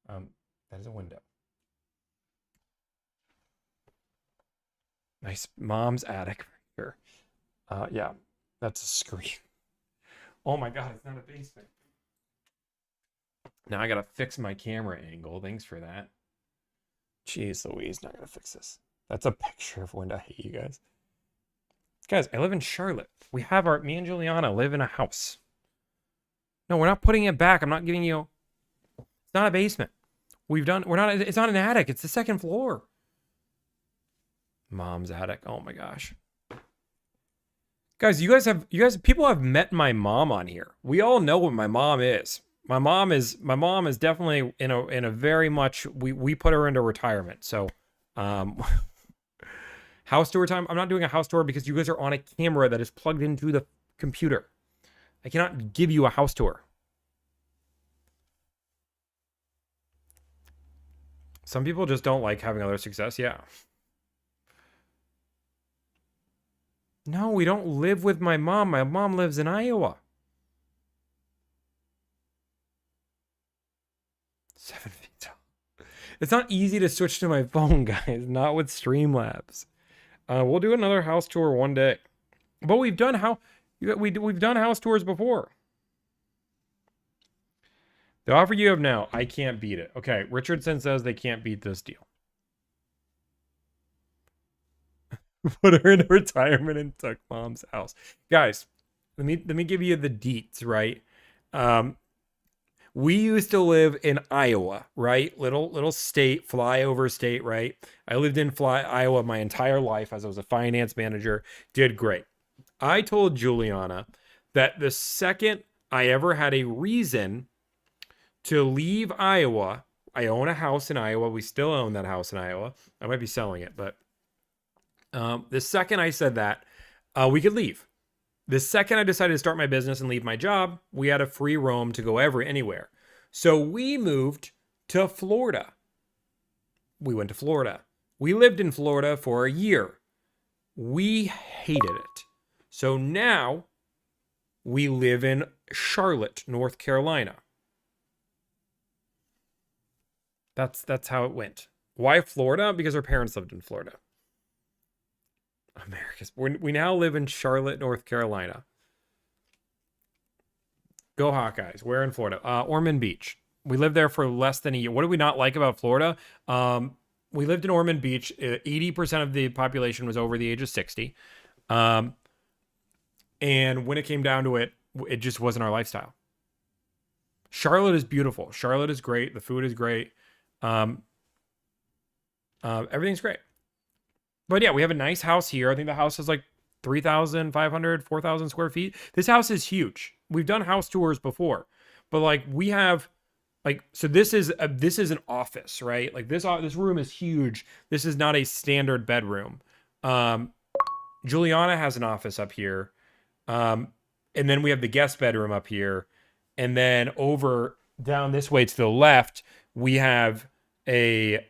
That is a window. Nice mom's attic right here. Yeah, that's a screen. Oh my God, it's not a basement. Now I gotta fix my camera angle. Thanks for that. Jeez Louise, not gonna fix this. That's a picture of when I hate you guys. Guys, I live in Charlotte. We have me and Juliana live in a house. No, we're not putting it back. I'm not giving you, it's not a basement. It's not an attic. It's the second floor. Mom's attic. Oh my gosh. Guys, people have met my mom on here. We all know what my mom is. My mom is definitely in a very much, we put her into retirement. So, house tour time. I'm not doing a house tour because you guys are on a camera that is plugged into the computer. I cannot give you a house tour. Some people just don't like having other success. Yeah. No, we don't live with my mom. My mom lives in Iowa. 7 feet tall. It's not easy to switch to my phone, guys. Not with Streamlabs. We'll do another house tour one day. But we've done we've done house tours before. The offer you have now, I can't beat it. Okay, Richardson says they can't beat this deal. Put her in retirement and took mom's house. Guys, let me give you the deets, right? We used to live in Iowa, right? Little state, flyover state, right? I lived in Iowa my entire life as I was a finance manager. Did great. I told Juliana that the second I ever had a reason to leave Iowa, I own a house in Iowa. We still own that house in Iowa. I might be selling it, but the second I said that, we could leave. The second I decided to start my business and leave my job, we had a free roam to go anywhere. So we moved to Florida. We went to Florida. We lived in Florida for a year. We hated it. So now we live in Charlotte, North Carolina. That's how it went. Why Florida? Because our parents lived in Florida. We now live in Charlotte, North Carolina. Go Hawkeyes. We're in Florida. Ormond Beach. We lived there for less than a year. What do we not like about Florida? We lived in Ormond Beach. 80% of the population was over the age of 60. And when it came down to it, it just wasn't our lifestyle. Charlotte is beautiful. Charlotte is great. The food is great. Everything's great. But yeah, we have a nice house here. I think the house is like 3,500, 4,000 square feet. This house is huge. We've done house tours before, but like we have like, so this is an office, right? Like this room is huge. This is not a standard bedroom. Juliana has an office up here. And then we have the guest bedroom up here. And then over down this way to the left, we have a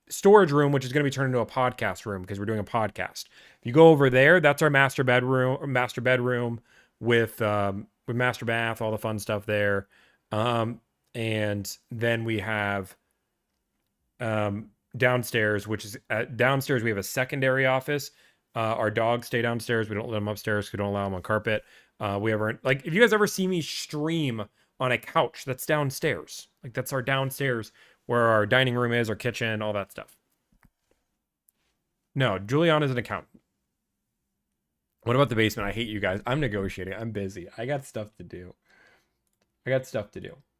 storage room, which is going to be turned into a podcast room because we're doing a podcast. If you go over there, that's our master bedroom with master bath, all the fun stuff there. And then we have downstairs, which is downstairs. We have a secondary office. Our dogs stay downstairs. We don't let them upstairs. We don't allow them on carpet. Like if you guys ever see me stream on a couch, that's downstairs. Like that's our downstairs where our dining room is, our kitchen, all that stuff. No, Juliana's an accountant. What about the basement? I hate you guys. I'm negotiating. I'm busy. I got stuff to do.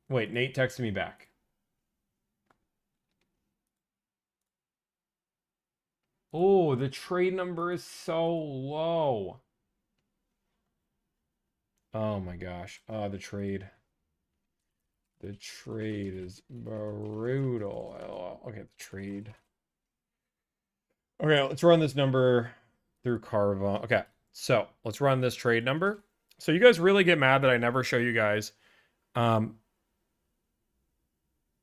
Wait, Nate texted me back. Oh, the trade number is so low. Oh my gosh. The trade. The trade is brutal. Okay, the trade. Okay, let's run this number through Carvana. Okay, so let's run this trade number. So you guys really get mad that I never show you guys. Oh,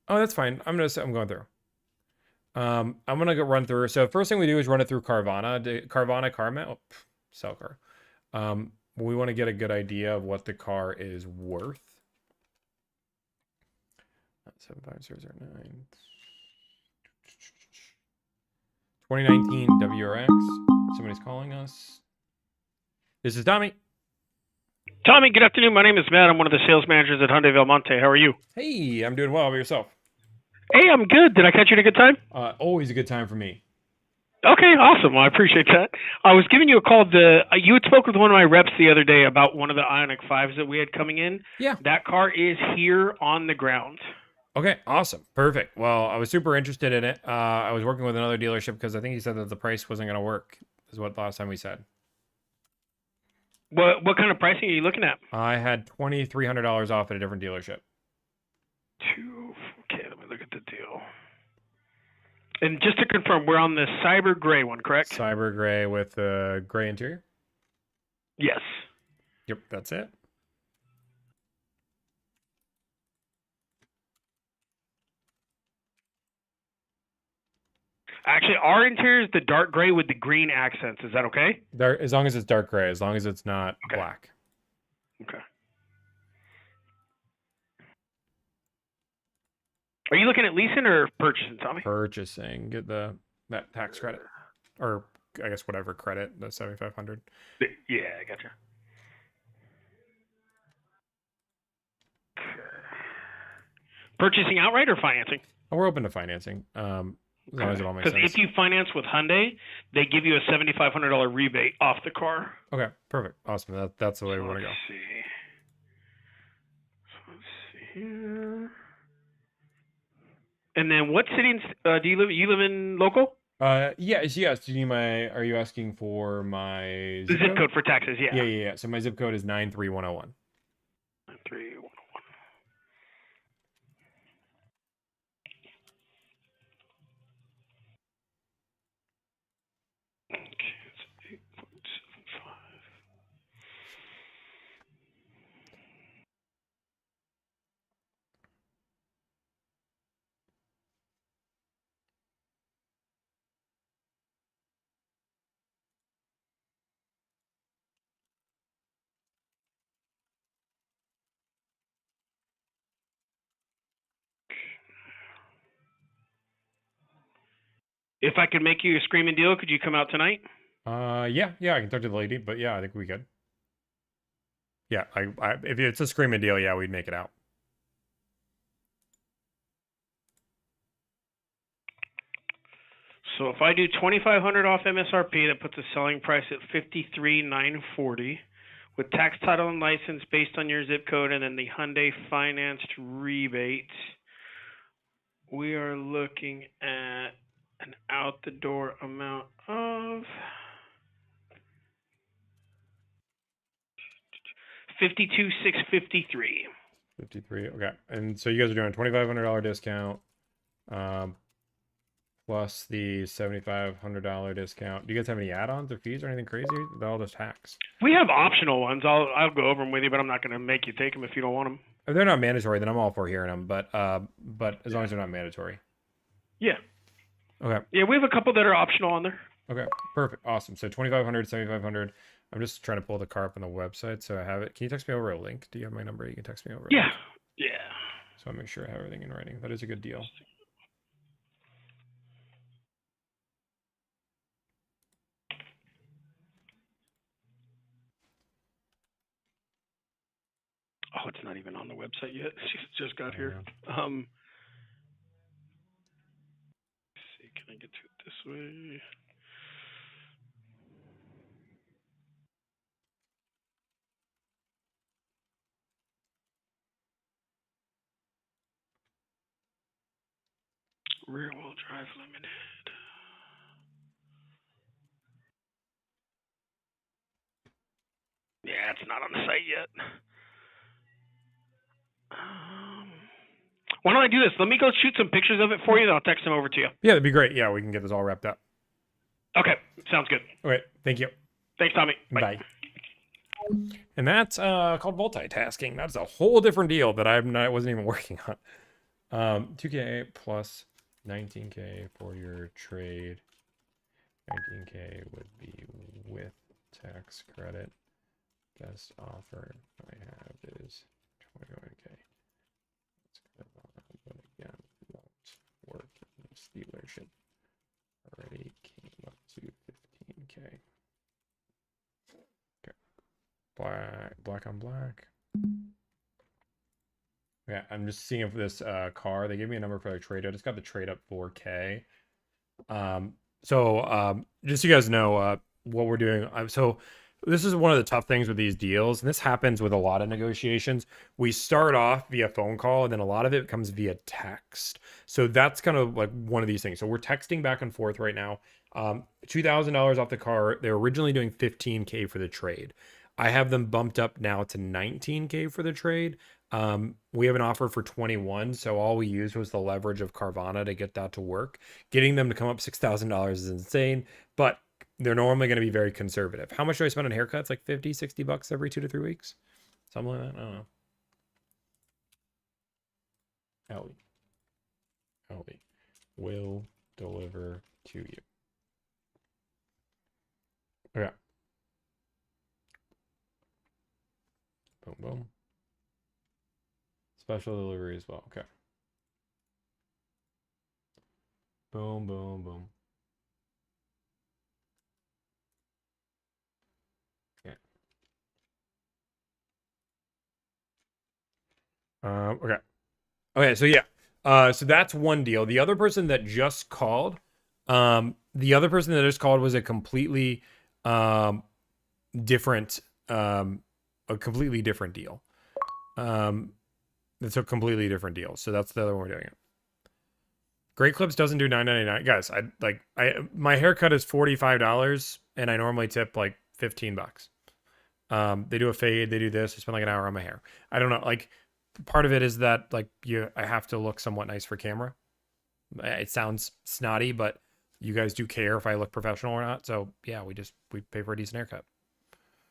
that's fine. I'm going through. I'm gonna go run through. So first thing we do is run it through Carvana. Carvana. Oh, sell car. We want to get a good idea of what the car is worth. 75009. 2019 WRX. Somebody's calling us. This is Tommy. Tommy, good afternoon. My name is Matt. I'm one of the sales managers at Hyundai Belmonte. How are you? Hey, I'm doing well. How about yourself? Hey, I'm good. Did I catch you at a good time? Always a good time for me. Okay, awesome. Well, I appreciate that. I was giving you a call. You had spoke with one of my reps the other day about one of the Ioniq 5s that we had coming in. Yeah. That car is here on the ground. Okay, awesome. Perfect. Well, I was super interested in it. I was working with another dealership because I think he said that the price wasn't going to work, is what last time we said. What kind of pricing are you looking at? I had $2,300 off at a different dealership. Okay, let me look at the deal. And just to confirm, we're on the cyber gray one, correct? Cyber gray with a gray interior? Yes. Yep, that's it. Actually, our interior is the dark gray with the green accents. Is that okay? As long as it's dark gray, as long as it's not black. Okay. Are you looking at leasing or purchasing, Tommy? Purchasing. Get that tax credit. Or I guess whatever credit, the 7,500. Yeah, I gotcha. Okay. Purchasing outright or financing? Oh, we're open to financing. As long as it all makes sense. Because if you finance with Hyundai, they give you a $7,500 rebate off the car. Okay, perfect. Awesome. That's the way we want to go. Let's see here. And then what city do you live? You live in local? Yes. Do you need are you asking for my zip code for taxes? Yeah. Yeah. So my zip code is 93101. 93101. Okay, it's 8.75. If I could make you a screaming deal, could you come out tonight? Yeah, I can talk to the lady, but yeah, I think we could. Yeah, if it's a screaming deal, yeah, we'd make it out. So if I do $2,500 off MSRP, that puts the selling price at $53,940, with tax, title, and license based on your zip code, and then the Hyundai financed rebate. We are looking at an out the door amount of $52,653. 53. Okay, and so you guys are doing $2,500 discount, plus the $7,500 discount. Do you guys have any add-ons or fees or anything crazy? They're all just hacks. We have optional ones. I'll go over them with you, but I'm not going to make you take them if you don't want them. If they're not mandatory, then I'm all for hearing them. But as long as they're not mandatory. Yeah. Okay. Yeah, we have a couple that are optional on there. Okay. Perfect. Awesome. So 2,500, 7,500. I'm just trying to pull the car up on the website, so I have it. Can you text me over a link? Do you have my number? You can text me over. Yeah. Yeah. So I'll make sure I have everything in writing. That is a good deal. Oh, it's not even on the website yet. She just got here. Yeah. Let's see, can I get to it this way? Rear wheel drive limited. Yeah, it's not on the site yet. Why don't I do this? Let me go shoot some pictures of it for you, then I'll text them over to you. Yeah, that'd be great. Yeah, we can get this all wrapped up. Okay, sounds good. All right. Thank you. Thanks, Tommy. Bye. And that's called multitasking. That's a whole different deal that I wasn't even working on. 2K plus 19K for your trade. 19K would be with tax credit. Best offer I have is 21K. But again, won't work in this dealership. Already came up to 15K. Okay. Black on black. Yeah, I'm just seeing if this car, they gave me a number for the trade. I just got the trade up 4K. Just so you guys know what we're doing. So this is one of the tough things with these deals, and this happens with a lot of negotiations. We start off via phone call, and then a lot of it comes via text. So that's kind of like one of these things. So we're texting back and forth right now. $2,000 off the car. They're originally doing 15K for the trade. I have them bumped up now to 19K for the trade. We have an offer for 21, so all we used was the leverage of Carvana to get that to work. Getting them to come up $6,000 is insane, but they're normally going to be very conservative. How much do I spend on haircuts? Like 50, 60 bucks every 2 to 3 weeks? Something like that? I don't know. Ellie will deliver to you. Okay. Boom, boom. Special delivery as well. Okay. Boom, boom, boom. Yeah. Okay. Okay, so yeah. So that's one deal. The other person that just called, was a completely different deal. It's a completely different deal. So that's the other one we're doing it. Great Clips doesn't do $9.99. Guys, my haircut is $45 and I normally tip like 15 bucks. They do a fade, they do this, I spend like an hour on my hair. I don't know, like part of it is that like I have to look somewhat nice for camera. It sounds snotty, but you guys do care if I look professional or not. So yeah, we pay for a decent haircut.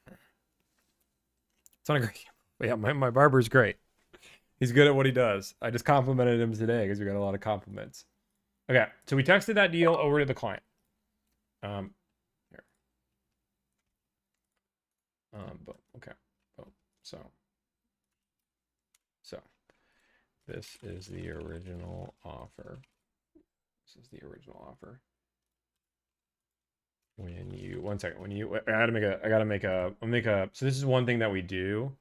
It's not a great, yeah, my barber's great. He's good at what he does. I just complimented him today because we got a lot of compliments. Okay, so we texted that deal over to the client. Here. Okay. So this is the original offer. when you, one second, when you, so this is one thing that we do.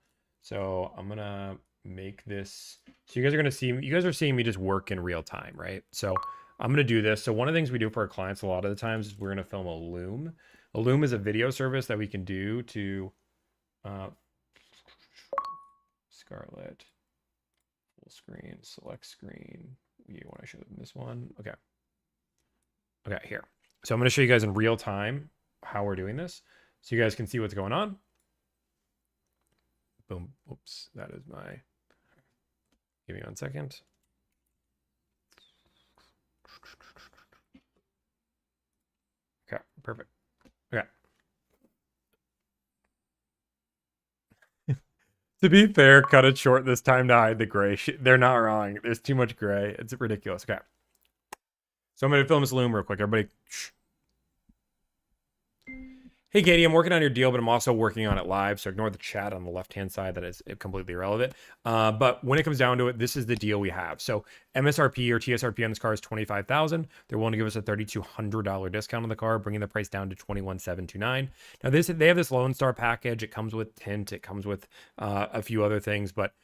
So I'm gonna make this, so you guys are gonna see, you guys are seeing me just work in real time, right? So I'm gonna do this. So one of the things we do for our clients a lot of the times is we're gonna film a Loom. A Loom is a video service that we can do to, Scarlett, full screen, select screen. You want to show them this one? Okay. Okay, here. So I'm going to show you guys in real time how we're doing this, so you guys can see what's going on. Boom. Oops, that is my. Give me 1 second. Okay, perfect. Okay. To be fair, cut it short this time to hide the gray. They're not wrong. There's too much gray. It's ridiculous. Okay. So I'm going to film this Loom real quick. Everybody. Shh. Hey, Katie, I'm working on your deal, but I'm also working on it live. So ignore the chat on the left-hand side. That is completely irrelevant. But when it comes down to it, this is the deal we have. So MSRP or TSRP on this car is $25,000. They're willing to give us a $3,200 discount on the car, bringing the price down to $21,729. Now, they have this Lone Star package. It comes with tint. It comes with a few other things, but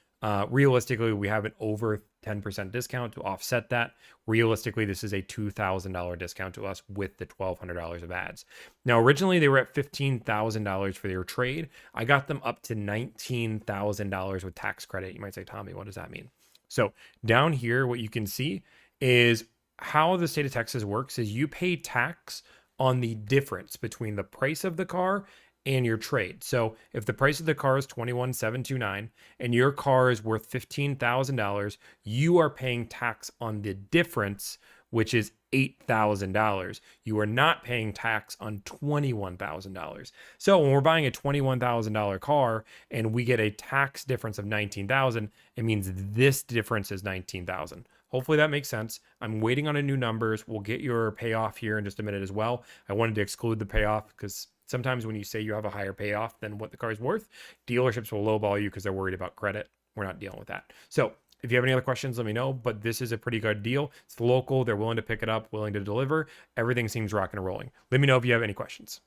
realistically, we have an over 10% discount to offset that. Realistically, this is a $2,000 discount to us with the $1,200 of ads. Now, originally they were at $15,000 for their trade. I got them up to $19,000 with tax credit. You might say, Tommy, what does that mean? So down here, what you can see is how the state of Texas works is you pay tax on the difference between the price of the car and your trade. So if the price of the car is $21,729 and your car is worth $15,000, you are paying tax on the difference, which is $8,000. You are not paying tax on $21,000. So when we're buying a $21,000 car and we get a tax difference of $19,000, it means this difference is $19,000. Hopefully that makes sense. I'm waiting on a new numbers. We'll get your payoff here in just a minute as well. I wanted to exclude the payoff because sometimes when you say you have a higher payoff than what the car is worth, dealerships will lowball you because they're worried about credit. We're not dealing with that. So if you have any other questions, let me know. But this is a pretty good deal. It's local. They're willing to pick it up, willing to deliver. Everything seems rocking and rolling. Let me know if you have any questions.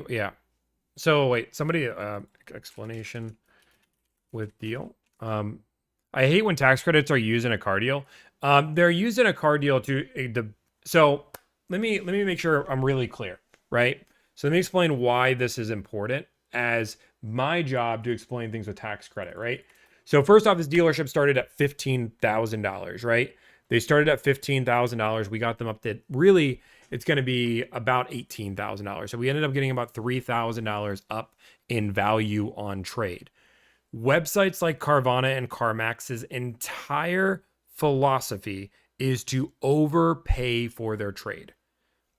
Yeah. So wait, somebody, explanation with deal. I hate when tax credits are used in a car deal. They're used in a car deal so let me make sure I'm really clear, right? So let me explain why this is important as my job to explain things with tax credit, right? So first off, this dealership started at $15,000, right? They started at $15,000. We got them up to really, it's going to be about $18,000. So we ended up getting about $3,000 up in value on trade. Websites like Carvana and CarMax's entire philosophy is to overpay for their trade.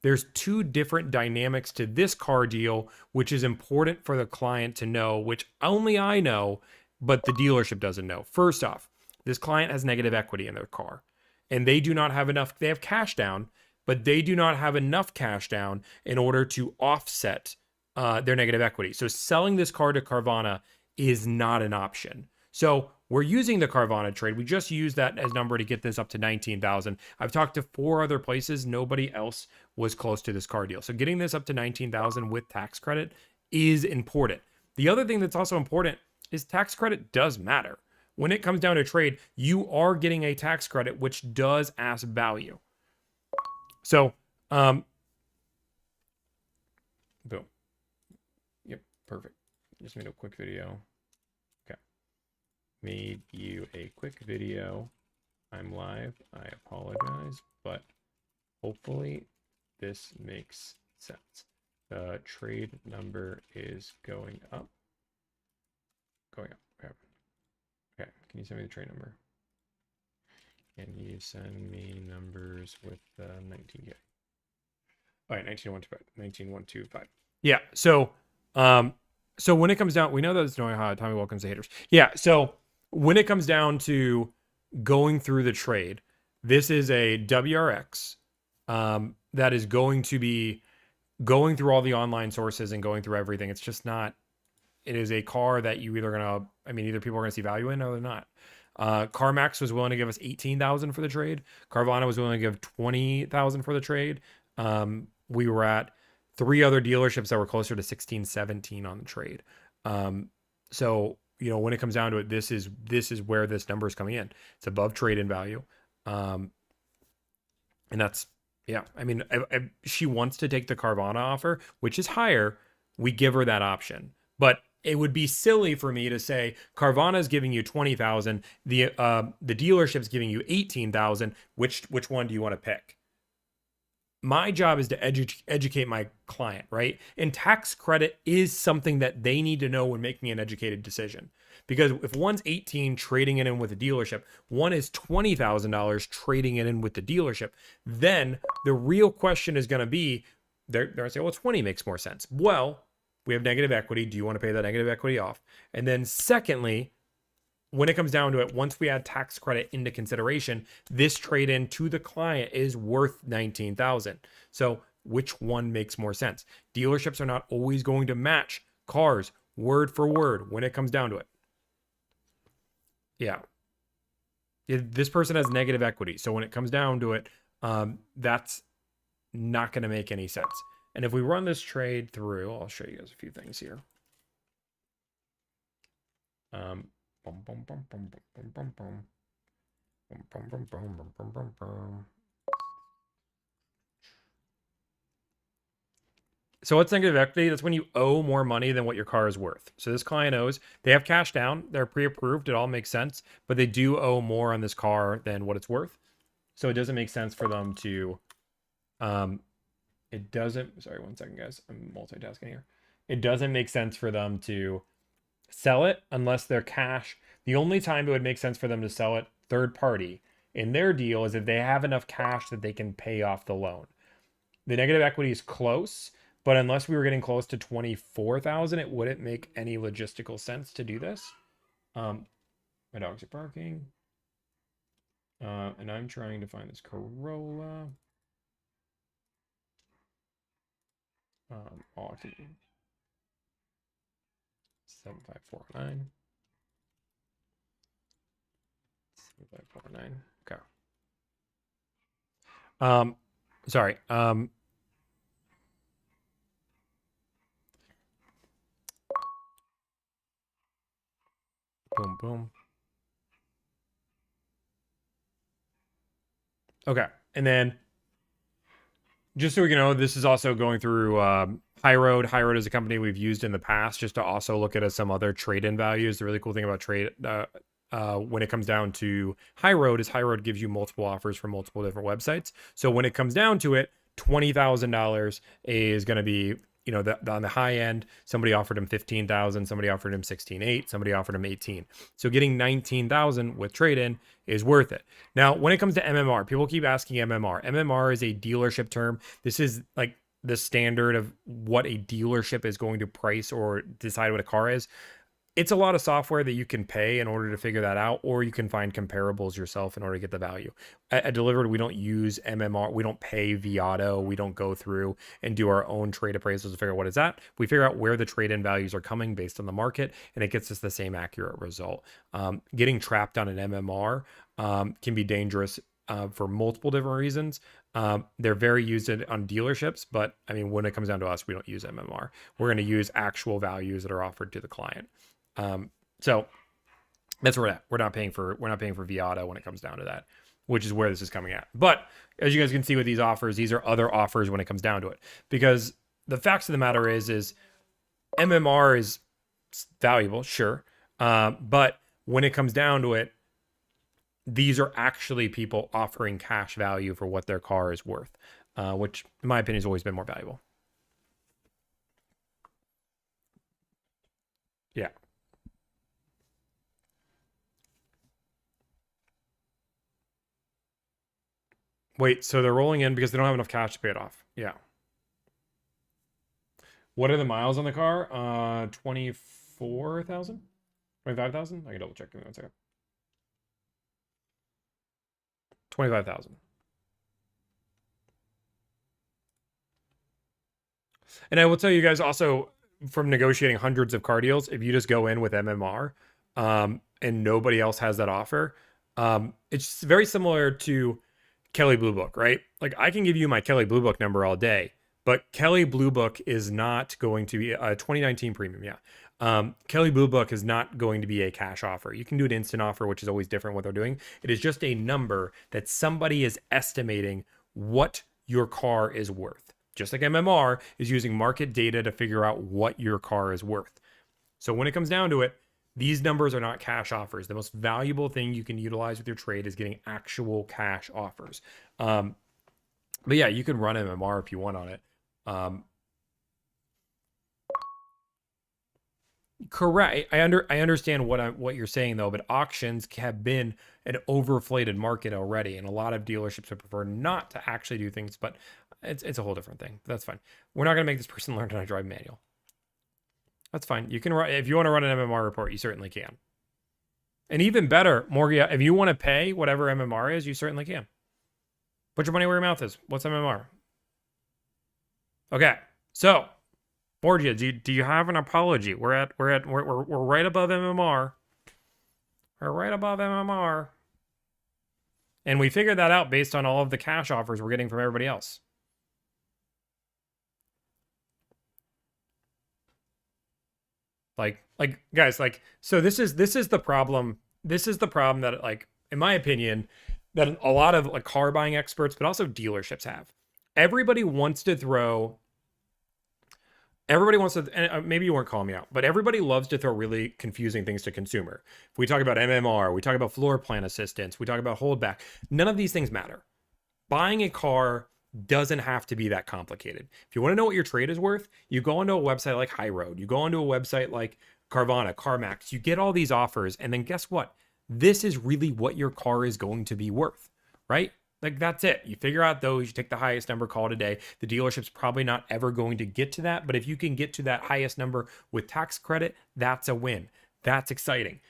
There's two different dynamics to this car deal, which is important for the client to know, which only I know, but the dealership doesn't know. First off, this client has negative equity in their car, and they do not have enough. They have cash down, but they do not have enough cash down in order to offset their negative equity. So selling this car to Carvana is not an option. So we're using the Carvana trade. We just used that as number to get this up to 19,000. I've talked to 4 other places. Nobody else was close to this car deal. So getting this up to 19,000 with tax credit is important. The other thing that's also important is tax credit does matter. When it comes down to trade, you are getting a tax credit, which does add value. So, boom. Yep, perfect. Just made a quick video. Okay. Made you a quick video. I'm live. I apologize, but hopefully this makes sense. The trade number is going up. Going up. Okay. Okay. Can you send me the trade number? Can you send me numbers with 19K? All right, 19125. Yeah. So, so when it comes down, we know that it's knowing how Tommy welcomes the haters. Yeah. So when it comes down to going through the trade, this is a WRX that is going to be going through all the online sources and going through everything, it's just not. It is a car that you either gonna, I mean, either people are gonna see value in or they're not. CarMax was willing to give us 18,000 for the trade. Carvana was willing to give 20,000 for the trade. We were at 3 other dealerships that were closer to 16, 17 on the trade. So you know, when it comes down to it, this is where this number is coming in. It's above trade-in value, and that's, yeah. I mean, she wants to take the Carvana offer, which is higher. We give her that option, but it would be silly for me to say Carvana is giving you 20,000, the dealership's giving you 18,000. Which one do you want to pick? My job is to educate my client, right? And tax credit is something that they need to know when making an educated decision. Because if one's 18 trading it in with a dealership, one is $20,000 trading it in with the dealership, then the real question is going to be, they're going to say, well, 20 makes more sense. Well, we have negative equity. Do you want to pay that negative equity off? And then secondly, when it comes down to it, once we add tax credit into consideration, this trade-in to the client is worth $19,000. So which one makes more sense? Dealerships are not always going to match cars word for word when it comes down to it. Yeah. This person has negative equity. So when it comes down to it, that's not going to make any sense. And if we run this trade through, I'll show you guys a few things here. So what's negative equity? That's when you owe more money than what your car is worth. So this client owes, they have cash down, they're pre-approved, it all makes sense, but they do owe more on this car than what it's worth. So it doesn't make sense for them to, it doesn't, sorry, one second guys, I'm multitasking here. It doesn't make sense for them to sell it unless they're cash. The only time it would make sense for them to sell it third party in their deal is if they have enough cash that they can pay off the loan. The negative equity is close, but unless we were getting close to 24,000, it wouldn't make any logistical sense to do this. My dogs are barking. And I'm trying to find this Corolla. Auction 75409. 7549. Okay. Sorry. Boom, boom. Okay. And then just so we know, this is also going through High Road. High Road is a company we've used in the past just to also look at some other trade-in values. The really cool thing about trade when it comes down to High Road is High Road gives you multiple offers from multiple different websites. So when it comes down to it, $20,000 is going to be, you know, on the high end. Somebody offered him 15,000, somebody offered him 16.8, somebody offered him 18. So getting 19,000 with trade-in is worth it. Now, when it comes to MMR, people keep asking MMR. MMR is a dealership term. This is like the standard of what a dealership is going to price or decide what a car is. It's a lot of software that you can pay in order to figure that out, or you can find comparables yourself in order to get the value. At Delivered, we don't use MMR. We don't pay Viato. We don't go through and do our own trade appraisals to figure out what is that. We figure out where the trade-in values are coming based on the market, and it gets us the same accurate result. Getting trapped on an MMR can be dangerous for multiple different reasons. They're very used on dealerships, but I mean, when it comes down to us, we don't use MMR. We're going to use actual values that are offered to the client. So that's where we're at. We're not paying for Viata when it comes down to that, which is where this is coming at. But as you guys can see with these offers, these are other offers when it comes down to it, because the facts of the matter is MMR is valuable, sure. But when it comes down to it, these are actually people offering cash value for what their car is worth, which in my opinion has always been more valuable. Yeah. Wait, so they're rolling in because they don't have enough cash to pay it off. Yeah. What are the miles on the car? 24,000? 25,000? I can double check. Give me 1 second. 25,000. And I will tell you guys also, from negotiating hundreds of car deals, if you just go in with MMR, and nobody else has that offer, it's very similar to Kelly Blue Book, right? Like I can give you my Kelly Blue Book number all day, but Kelly Blue Book is not going to be a 2019 premium. Yeah. Kelly Blue Book is not going to be a cash offer. You can do an instant offer, which is always different what they're doing. It is just a number that somebody is estimating what your car is worth. Just like MMR is using market data to figure out what your car is worth. So when it comes down to it, these numbers are not cash offers. The most valuable thing you can utilize with your trade is getting actual cash offers. But yeah, you can run MMR if you want on it. Correct. I understand what you're saying though, but auctions have been an overflated market already, and a lot of dealerships would prefer not to actually do things. But it's a whole different thing. That's fine. We're not going to make this person learn how to drive manual. That's fine. You can run, if you want to run an MMR report, you certainly can. And even better, Morgia, if you want to pay whatever MMR is, you certainly can. Put your money where your mouth is. What's MMR? Okay, so Morgia, do you have an apology? We're right above MMR. We're right above MMR, and we figured that out based on all of the cash offers we're getting from everybody else. Like guys, like, so this is the problem. This is the problem that, like, in my opinion, that a lot of like car buying experts, but also dealerships have. Everybody wants to, and maybe you weren't calling me out, but everybody loves to throw really confusing things to consumer. If we talk about MMR, we talk about floor plan assistance, we talk about holdback, none of these things matter. Buying a car doesn't have to be that complicated. If you want to know what your trade is worth, you go onto a website like High Road, you go onto a website like Carvana, CarMax, you get all these offers, and then guess what? This is really what your car is going to be worth, right? Like, that's it. You figure out those, you take the highest number, call it a day. The dealership's probably not ever going to get to that, but if you can get to that highest number with tax credit, that's a win. That's exciting.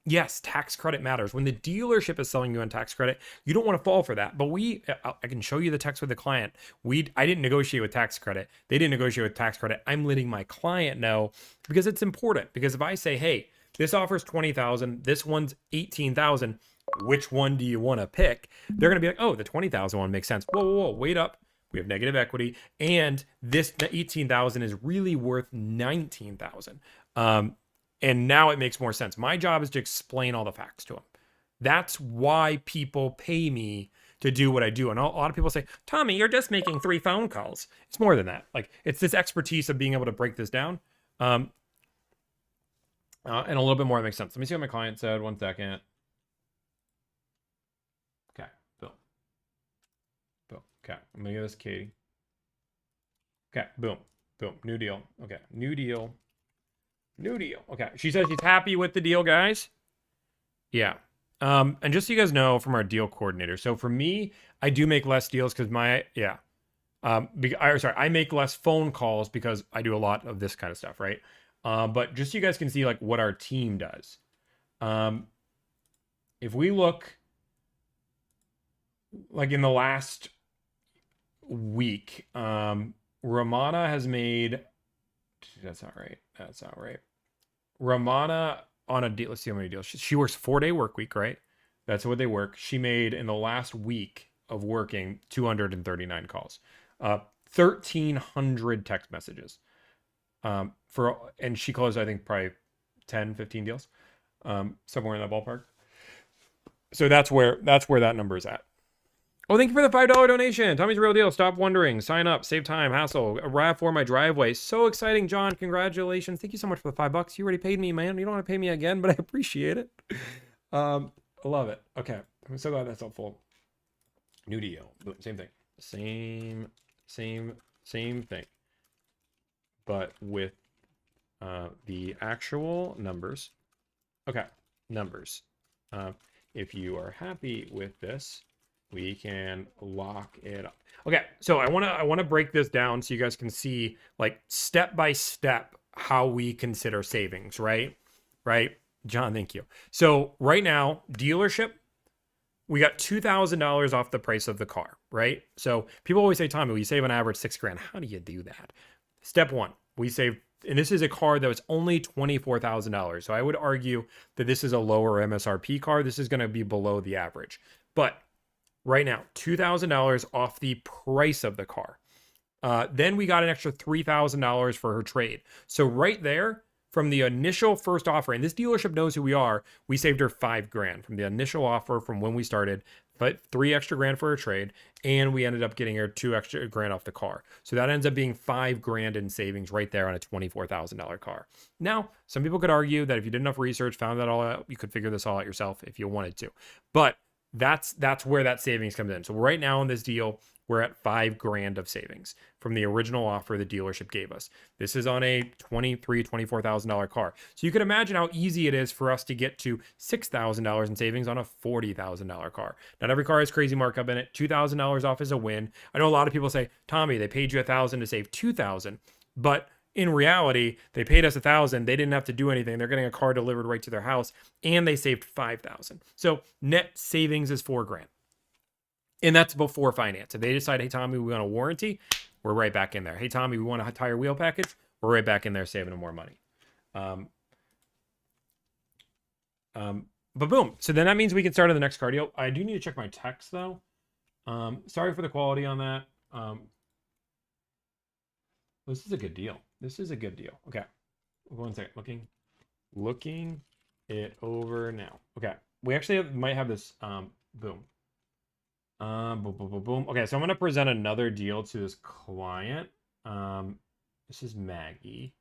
Yes, tax credit matters. When the dealership is selling you on tax credit, you don't want to fall for that. But I can show you the text with the client. I didn't negotiate with tax credit. They didn't negotiate with tax credit. I'm letting my client know because it's important. Because if I say, hey, this offers 20,000, this one's 18,000, which one do you want to pick? They're going to be like, oh, the 20,000 one makes sense. Whoa, wait up. We have negative equity, and the 18,000 is really worth 19,000. And now it makes more sense. My job is to explain all the facts to them. That's why people pay me to do what I do. And a lot of people say, Tommy, you're just making 3 phone calls. It's more than that. Like, it's this expertise of being able to break this down. And a little bit more that makes sense. Let me see what my client said. 1 second. Okay, boom. Okay, I'm gonna give this to Katie. Okay, boom. New deal. Okay, new deal. Okay, she says she's happy with the deal, guys. Yeah. And just so you guys know from our deal coordinator. So for me, I do make less deals because I make less phone calls because I do a lot of this kind of stuff, right? But just so you guys can see like what our team does. If we look like in the last week, Ramana has made, that's not right. Ramana on a deal, let's see how many deals. She works 4-day work week, right? That's what they work. She made in the last week of working 239 calls, 1,300 text messages. And she closed, I think, probably 10, 15 deals, somewhere in that ballpark. So that's where that number is at. Oh, thank you for the $5 donation. Tommy's Real Deal. Stop wondering. Sign up. Save time. Hassle. A RAV4 my driveway. So exciting, John. Congratulations. Thank you so much for the $5. You already paid me, man. You don't want to pay me again, but I appreciate it. I love it. Okay. I'm so glad that's helpful. New deal. Same thing. Same thing. But with the actual numbers. Okay. Numbers. If you are happy with this, we can lock it up. Okay, so I want to break this down so you guys can see like step by step how we consider savings, right? Right, John, thank you. So right now, dealership, we got $2,000 off the price of the car, right? So people always say, Tommy, well, you save on average $6,000. How do you do that? step one, we saved, and this is a car that was only $24,000. So I would argue that this is a lower MSRP car. This is going to be below the average. But right now, $2,000 off the price of the car. Then we got an extra $3,000 for her trade. So right there, from the initial first offer, and this dealership knows who we are, we saved her $5,000 from the initial offer from when we started, but $3 extra grand for her trade, and we ended up getting her $2 extra grand off the car. So that ends up being $5,000 in savings right there on a $24,000 car. Now, some people could argue that if you did enough research, found that all out, you could figure this all out yourself if you wanted to. But that's where that savings comes in. So right now in this deal, we're at $5,000 of savings from the original offer the dealership gave us. This is on a $24,000 car. So you can imagine how easy it is for us to get to $6,000 in savings on a $40,000 car. Not every car has crazy markup in it. $2,000 off is a win. I know a lot of people say, Tommy, they paid you $1,000 to save $2,000, but in reality, they paid us $1,000. They didn't have to do anything. They're getting a car delivered right to their house, and they saved $5,000. So net savings is $4,000. And that's before finance. If they decide, hey, Tommy, we want a warranty, we're right back in there. Hey, Tommy, we want a tire wheel package, we're right back in there saving them more money. But boom. So then that means we can start on the next car deal. I do need to check my text, though. Sorry for the quality on that. This is a good deal. This is a good deal. Okay. 1 second. Looking it over now. Okay. We actually might have this. Boom. Boom. Okay, so I'm going to present another deal to this client. This is Maggie.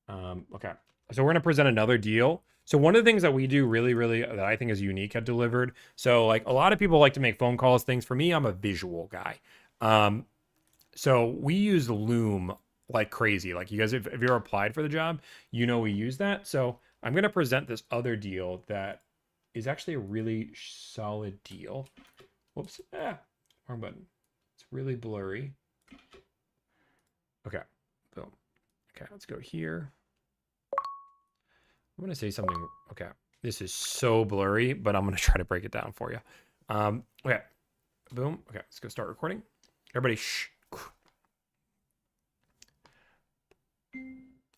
Okay, so we're going to present another deal. So one of the things that we do really that I think is unique at Delivered. So like a lot of people like to make phone calls, things. For me, I'm a visual guy. So we use Loom like crazy. Like you guys, if you're applied for the job, you know we use that. So I'm going to present this other deal that is actually a really solid deal. Whoops. Wrong button. It's really blurry. Okay. Boom. Okay, let's go here. I'm going to say something. Okay. This is so blurry, but I'm going to try to break it down for you. Okay. Boom. Okay, let's go start recording. Everybody, shh.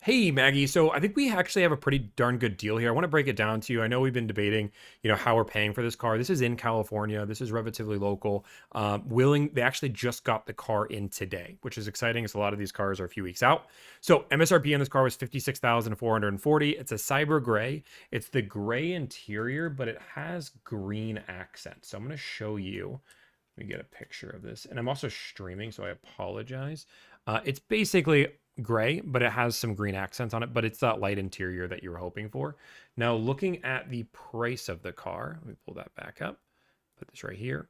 Hey, Maggie. So I think we actually have a pretty darn good deal here. I want to break it down to you. I know we've been debating, how we're paying for this car. This is in California. This is relatively local. They actually just got the car in today, which is exciting because a lot of these cars are a few weeks out. So MSRP on this car was $56,440. It's a cyber gray. It's the gray interior, but it has green accents. So I'm going to show you. Let me get a picture of this. And I'm also streaming, so I apologize. It's basically gray, but it has some green accents on it, but it's that light interior that you were hoping for. Now, looking at the price of the car, let me pull that back up, put this right here.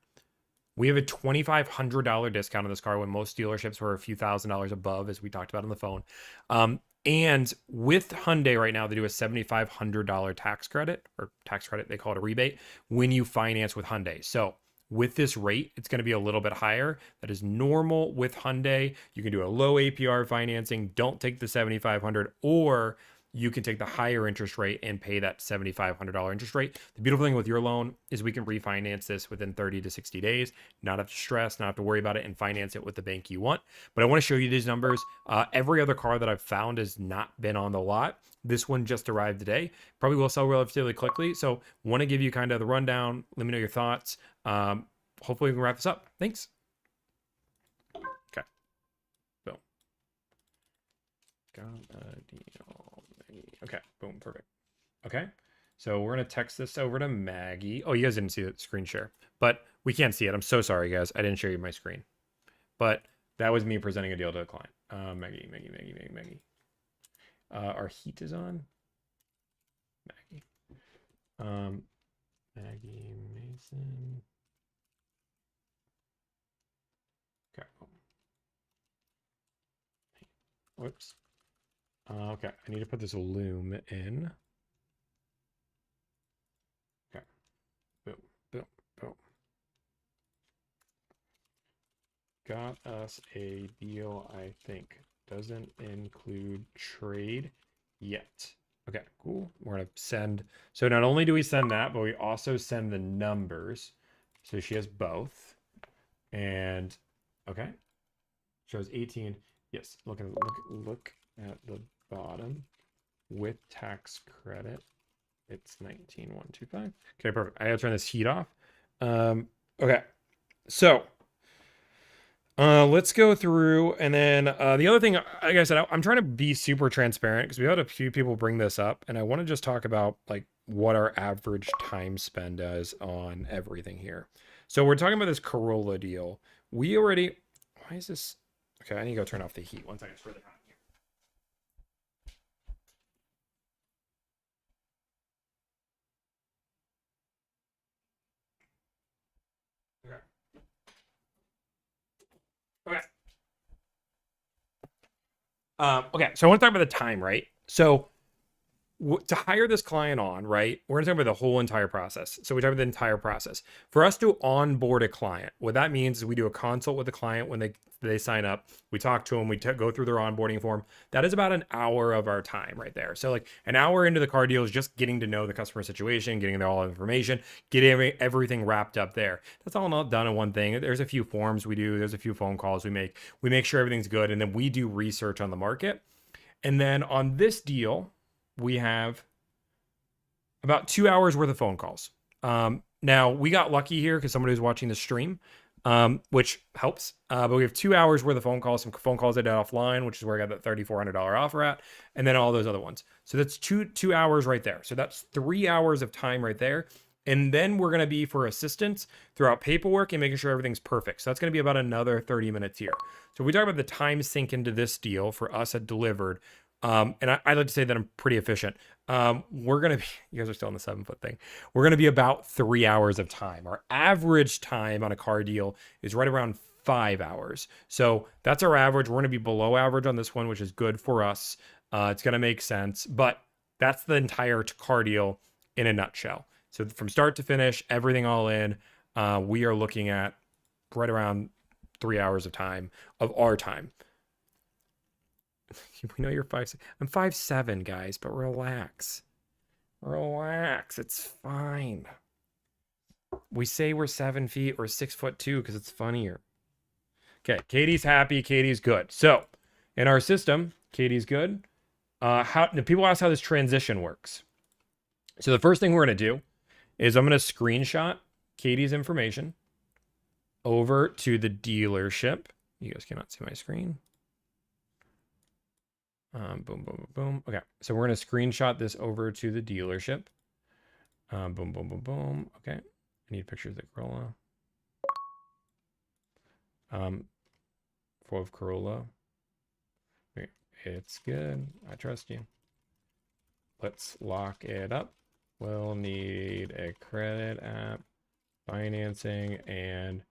We have a $2,500 discount on this car when most dealerships were a few $1,000s above, as we talked about on the phone. And with Hyundai right now, they do a $7,500 tax credit, they call it a rebate, when you finance with Hyundai. So with this rate, it's going to be a little bit higher. That is normal with Hyundai. You can do a low APR financing. Don't take the $7,500, or you can take the higher interest rate and pay that $7,500 interest rate. The beautiful thing with your loan is we can refinance this within 30 to 60 days, not have to stress, not have to worry about it, and finance it with the bank you want. But I want to show you these numbers. Every other car that I've found has not been on the lot. This one just arrived today. Probably will sell relatively quickly. So want to give you kind of the rundown. Let me know your thoughts. Hopefully we can wrap this up. Thanks. Okay. Boom. Got a deal. Okay. Boom. Perfect. Okay. So we're going to text this over to Maggie. Oh, you guys didn't see the screen share, but we can't see it. I'm so sorry, guys. I didn't show you my screen, but that was me presenting a deal to a client. Maggie. Our heat is on. Maggie. Maggie Mason. Okay. Whoops. Okay, I need to put this loom in. Okay. Boom. Got us a deal, I think. Doesn't include trade yet. Okay, cool. We're going to send. So not only do we send that, but we also send the numbers. So she has both. And, okay. Shows 18. Yes, look at the bottom with tax credit. It's 19,125. Okay, perfect. I gotta turn this heat off. Okay, so let's go through, and then the other thing, like I said, I'm trying to be super transparent because we had a few people bring this up, and I want to just talk about like what our average time spend is on everything here. So we're talking about this Corolla deal. We already, why is this? Okay, I need to go turn off the heat. 1 second for the time here. Okay. Okay. Okay, so I want to talk about the time, right? So to hire this client on, right? We're going to talk about the whole entire process. So we talk about the entire process. For us to onboard a client, what that means is we do a consult with the client when they sign up. We talk to them. We go through their onboarding form. That is about an hour of our time right there. So like an hour into the car deal is just getting to know the customer situation, getting all the information, getting everything wrapped up there. That's all not done in one thing. There's a few forms we do. There's a few phone calls we make. We make sure everything's good, and then we do research on the market. And then on this deal, we have about 2 hours worth of phone calls. Now we got lucky here because somebody was watching the stream, which helps. But we have 2 hours worth of phone calls, some phone calls I did offline, which is where I got that $3,400 offer at, and then all those other ones. So that's two hours right there. So that's 3 hours of time right there. And then we're going to be for assistance throughout paperwork and making sure everything's perfect. So that's going to be about another 30 minutes here. So we talk about the time sink into this deal for us at Delivered. And I like to say that I'm pretty efficient. We're going to be, you guys are still on the 7-foot thing. We're going to be about 3 hours of time. Our average time on a car deal is right around 5 hours. So that's our average. We're going to be below average on this one, which is good for us. It's going to make sense, but that's the entire car deal in a nutshell. So from start to finish, everything all in, we are looking at right around 3 hours of time of our time. We know you're 5'6". I'm 5'7", guys, but relax. Relax. It's fine. We say we're 7 feet or 6'2" because it's funnier. Okay, Katie's happy. Katie's good. So in our system, Katie's good. People ask how this transition works. So the first thing we're going to do is I'm going to screenshot Katie's information over to the dealership. You guys cannot see my screen. Boom, boom, boom, boom. Okay, so we're going to screenshot this over to the dealership. Boom, boom, boom, boom. Okay, I need pictures of the Corolla. For Corolla. It's good. I trust you. Let's lock it up. We'll need a credit app, financing, and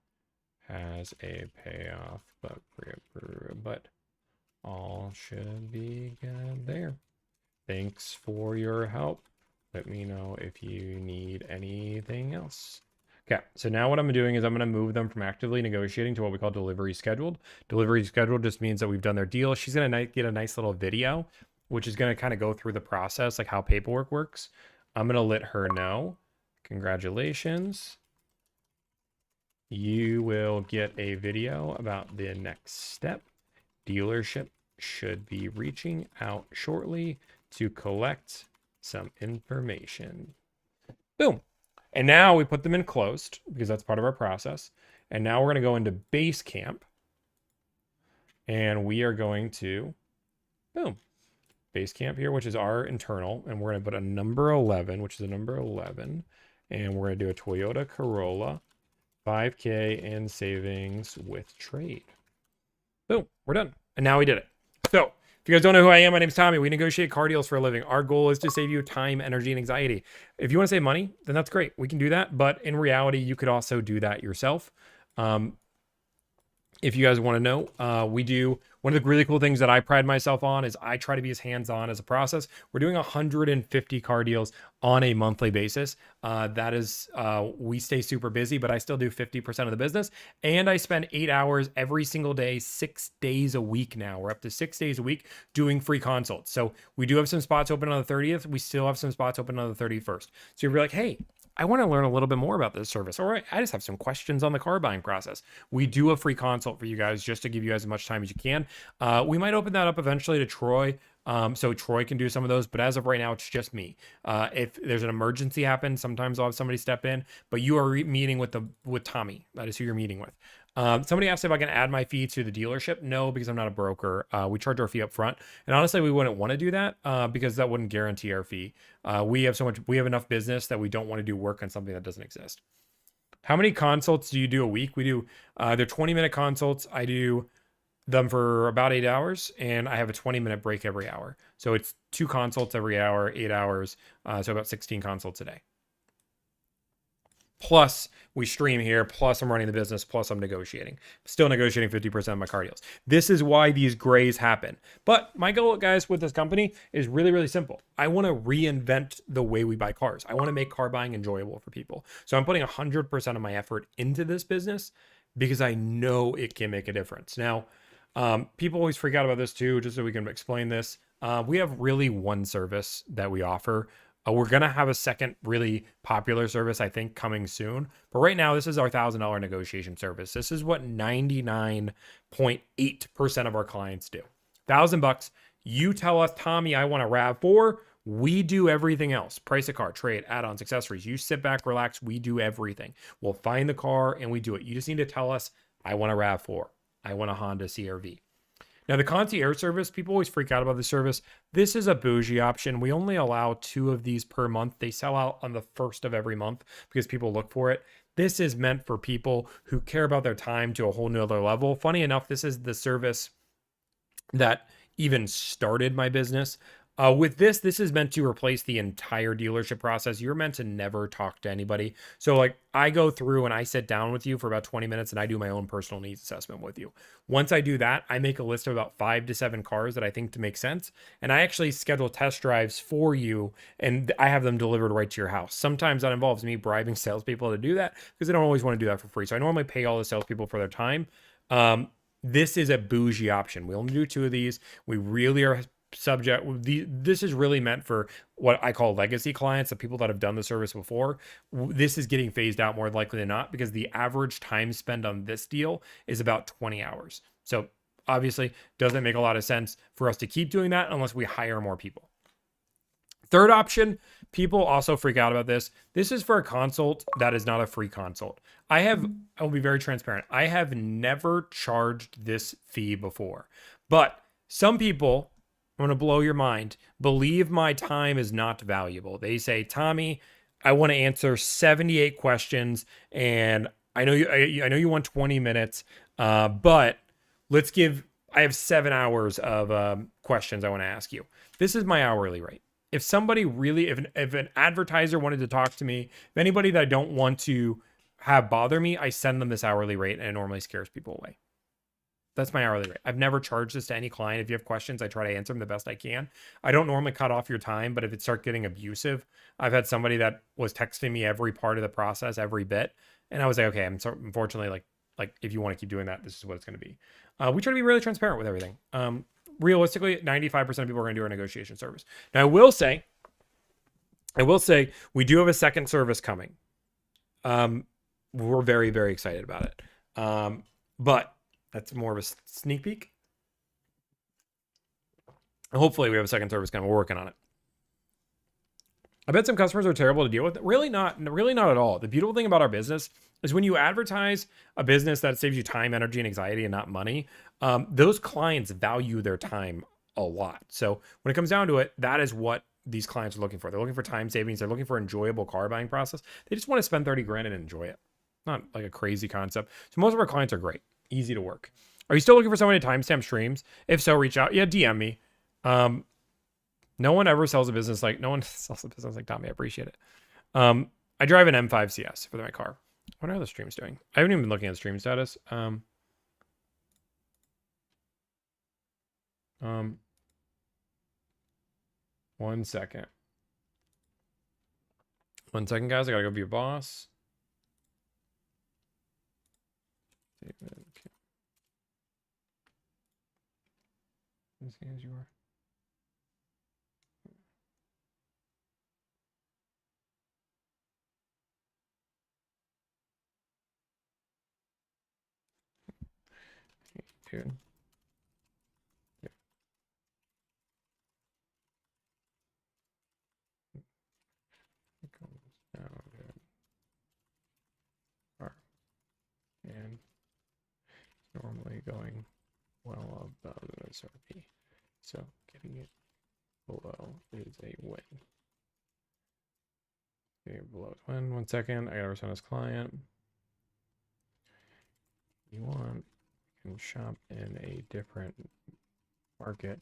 has a payoff, but pre-approved. But all should be good there. Thanks for your help. Let me know if you need anything else. Okay, so now what I'm doing is I'm going to move them from actively negotiating to what we call delivery scheduled. Delivery scheduled just means that we've done their deal. She's going to get a nice little video, which is going to kind of go through the process, like how paperwork works. I'm going to let her know. Congratulations. You will get a video about the next step. Dealership should be reaching out shortly to collect some information. Boom. And now we put them in closed because that's part of our process. And now we're going to go into Basecamp. And we are going to, boom, Basecamp here, which is our internal. And we're going to put a number 11, which is a number 11. And we're going to do a Toyota Corolla, 5K in savings with trade. Boom, we're done. And now we did it. So if you guys don't know who I am, my name's Tommy. We negotiate car deals for a living. Our goal is to save you time, energy, and anxiety. If you want to save money, then that's great. We can do that. But in reality, you could also do that yourself. If you guys want to know, we do one of the really cool things that I pride myself on is I try to be as hands-on as a process. We're doing 150 car deals on a monthly basis. That is, we stay super busy, but I still do 50% of the business. And I spend 8 hours every single day, 6 days a week now. We're up to 6 days a week doing free consults. So we do have some spots open on the 30th. We still have some spots open on the 31st. So you're like, hey, I want to learn a little bit more about this service, or I just have some questions on the car buying process. We do a free consult for you guys just to give you guys as much time as you can. We might open that up eventually to Troy. So Troy can do some of those, but as of right now, it's just me. If there's an emergency happen, sometimes I'll have somebody step in, but you are meeting with Tommy. That is who you're meeting with. Somebody asked if I can add my fee to the dealership. No, because I'm not a broker. We charge our fee up front. And honestly, we wouldn't want to do that because that wouldn't guarantee our fee. We have enough business that we don't want to do work on something that doesn't exist. How many consults do you do a week? We do, they're 20-minute consults. I do them for about 8 hours, and I have a 20-minute break every hour. So it's 2 consults every hour, 8 hours. So about 16 consults a day. Plus we stream here, plus I'm running the business, plus I'm negotiating. Still negotiating 50% of my car deals. This is why these grays happen. But my goal, guys, with this company is really, really simple. I want to reinvent the way we buy cars. I want to make car buying enjoyable for people. So I'm putting 100% of my effort into this business because I know it can make a difference. Now, people always freak out about this too, just so we can explain this. We have really one service that we offer. We're going to have a second really popular service, I think, coming soon. But right now, this is our $1,000 negotiation service. This is what 99.8% of our clients do. $1,000. You tell us, Tommy, I want a RAV4. We do everything else. Price a car, trade, add-ons, accessories. You sit back, relax. We do everything. We'll find the car and we do it. You just need to tell us, I want a RAV4. I want a Honda CR-V. Now, the concierge service, people always freak out about the service. This is a bougie option. We only allow 2 of these per month. They sell out on the 1st of every month because people look for it. This is meant for people who care about their time to a whole nother level. Funny enough, this is the service that even started my business. With this is meant to replace the entire dealership process. You're meant to never talk to anybody. So like I go through and I sit down with you for about 20 minutes and I do my own personal needs assessment with you. Once I do that, I make a list of about 5 to 7 cars that I think to make sense. And I actually schedule test drives for you and I have them delivered right to your house. Sometimes that involves me bribing salespeople to do that because they don't always want to do that for free. So I normally pay all the salespeople for their time. This is a bougie option. We only do 2 of these. We really are this is really meant for what I call legacy clients, the people that have done the service before. This is getting phased out more likely than not because the average time spent on this deal is about 20 hours. So obviously doesn't make a lot of sense for us to keep doing that unless we hire more people. Third option, people also freak out about this. This is for a consult that is not a free consult. I will be very transparent. I have never charged this fee before, but some people, I'm going to blow your mind, believe my time is not valuable. They say, Tommy, I want to answer 78 questions and I know you want 20 minutes, but I have 7 hours of questions I want to ask you. This is my hourly rate. If somebody really, if an advertiser wanted to talk to me, if anybody that I don't want to have bother me, I send them this hourly rate and it normally scares people away. That's my hourly rate. I've never charged this to any client. If you have questions, I try to answer them the best I can. I don't normally cut off your time, but if it starts getting abusive, I've had somebody that was texting me every part of the process, every bit. And I was like, okay, unfortunately, like if you want to keep doing that, this is what it's going to be. We try to be really transparent with everything. Realistically, 95% of people are going to do our negotiation service. Now, I will say we do have a second service coming. We're very, very excited about it. But that's more of a sneak peek. Hopefully we have a second service coming. We're working on it. I bet some customers are terrible to deal with. Really not at all. The beautiful thing about our business is when you advertise a business that saves you time, energy, and anxiety and not money, those clients value their time a lot. So when it comes down to it, that is what these clients are looking for. They're looking for time savings. They're looking for enjoyable car buying process. They just want to spend 30 grand and enjoy it. Not like a crazy concept. So most of our clients are great. Easy to work. Are you still looking for somebody to timestamp streams? If so, reach out. Yeah, DM me. No one sells a business like Tommy. I appreciate it. I drive an M5 CS for my car. What are the streams doing? I haven't even been looking at the stream status. 1 second. 1 second, guys. I gotta go view boss. As you are. dude. Yeah. It goes down, dude. All right. And normally going well above MSRP. So getting it below is a win. Okay, below is win. 1 second. I gotta respond this client. You want can shop in a different market.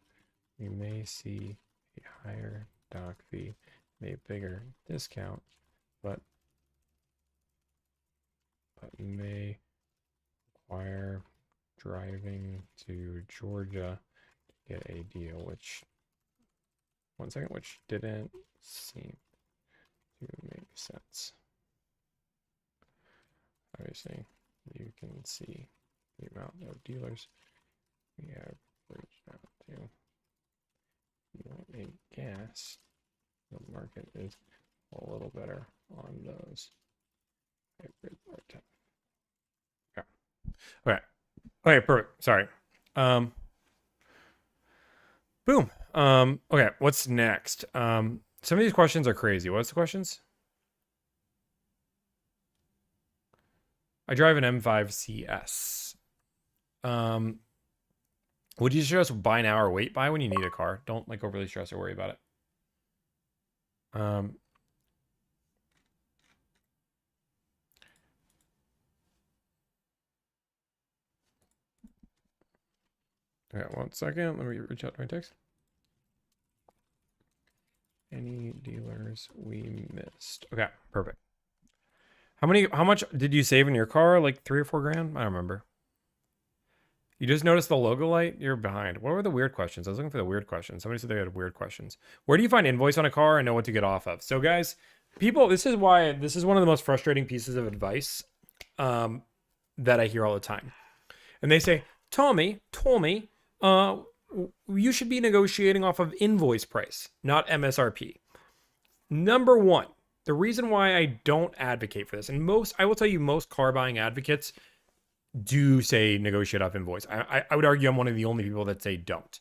You may see a higher dock fee, a bigger discount, but may require driving to Georgia to get a deal, which 1 second, which didn't seem to make sense. Obviously, you can see the amount of dealers we have reached out to. You want a gas, the market is a little better on those hybrid part-time. Okay. Okay, perfect. Sorry. Boom. Okay, what's next? Some of these questions are crazy. What's the questions? I drive an M5 CS. Would you suggest buy now or wait buy when you need a car? Don't like overly stress or worry about it. Okay, 1 second. Let me reach out to my text. Any dealers we missed? Okay, perfect. How much did you save in your car? Like 3 or 4 grand? I don't remember. You just noticed the logo light? You're behind. What were the weird questions? I was looking for the weird questions. Somebody said they had weird questions. Where do you find invoice on a car and know what to get off of? So guys, people, this is one of the most frustrating pieces of advice that I hear all the time. And they say, Tommy, you should be negotiating off of invoice price, not MSRP. Number one, the reason why I don't advocate for this, and I will tell you, most car buying advocates do say negotiate off invoice. I would argue I'm one of the only people that say don't.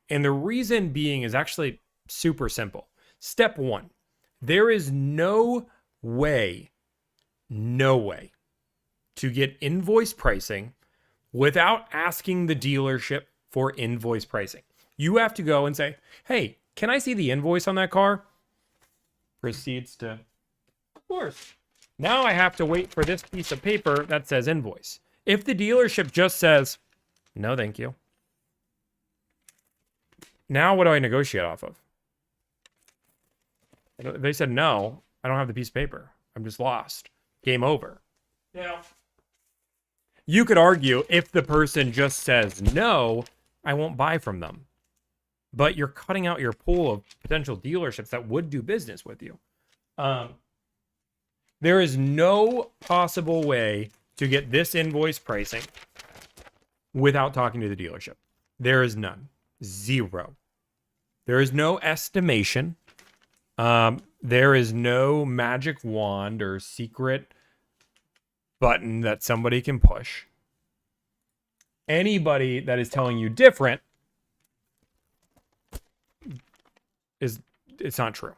And the reason being is actually super simple. Step one, there is no way to get invoice pricing without asking the dealership for invoice pricing. You have to go and say, hey, can I see the invoice on that car? Proceeds to, of course. Now I have to wait for this piece of paper that says invoice. If the dealership just says, no, thank you. Now what do I negotiate off of? If they said no, I don't have the piece of paper. I'm just lost. Game over. Now, you could argue if the person just says no, I won't buy from them. But you're cutting out your pool of potential dealerships that would do business with you. There is no possible way to get this invoice pricing without talking to the dealership. There is none. Zero. There is no estimation. There is no magic wand or secret button that somebody can push. Anybody that is telling you different it's not true.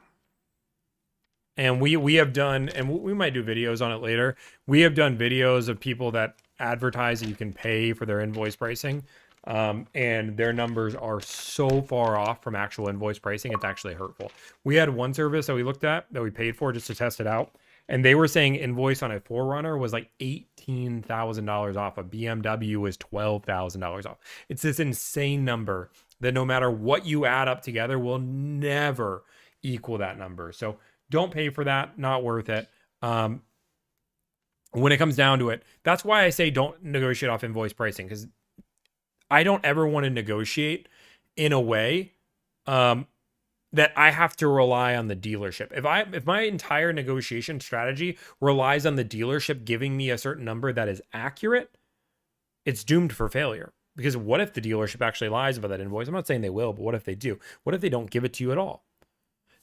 And we have done, and we might do videos on it later. We have done videos of people that advertise that you can pay for their invoice pricing. And their numbers are so far off from actual invoice pricing, it's actually hurtful. We had one service that we looked at, that we paid for just to test it out. And they were saying invoice on a 4Runner was like $18,000 off. A BMW was $12,000 off. It's this insane number that no matter what you add up together will never equal that number. So don't pay for that. Not worth it. When it comes down to it, that's why I say don't negotiate off invoice pricing, because I don't ever want to negotiate in a way that I have to rely on the dealership. If my entire negotiation strategy relies on the dealership giving me a certain number that is accurate, it's doomed for failure. Because what if the dealership actually lies about that invoice? I'm not saying they will, but what if they do? What if they don't give it to you at all?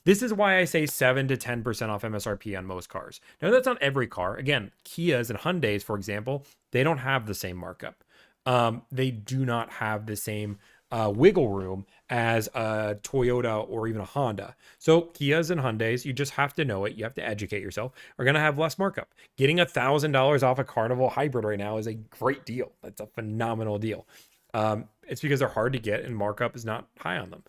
This is why I say 7 to 10% off MSRP on most cars. Now, that's not every car. Again, Kias and Hyundais, for example, they don't have the same markup. they do not have the same wiggle room as a Toyota or even a Honda. So Kias and Hyundais, you just have to know it. You have to educate yourself. Are going to have less markup. Getting $1,000 off a Carnival hybrid right now is a great deal. That's a phenomenal deal. It's because they're hard to get and markup is not high on them.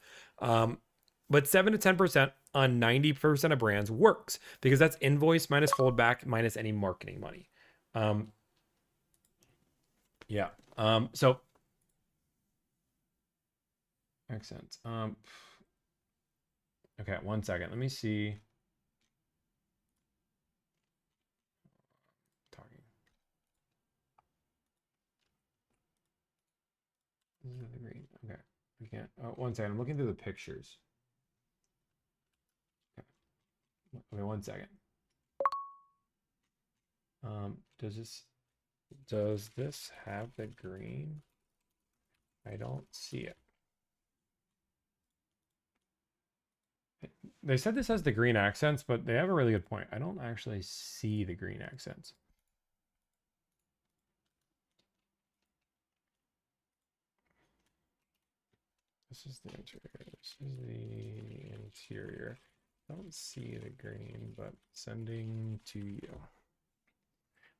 But 7 to 10% on 90% of brands works because that's invoice minus holdback minus any marketing money. Yeah. So makes sense. Okay, 1 second. Let me see. Talking. This is the green. Okay. We can't. Oh, 1 second. I'm looking through the pictures. Okay, 1 second. Does this have the green? I don't see it. They said this has the green accents, but they have a really good point. I don't actually see the green accents. This is the interior. This is the interior. I don't see the green, but sending to you.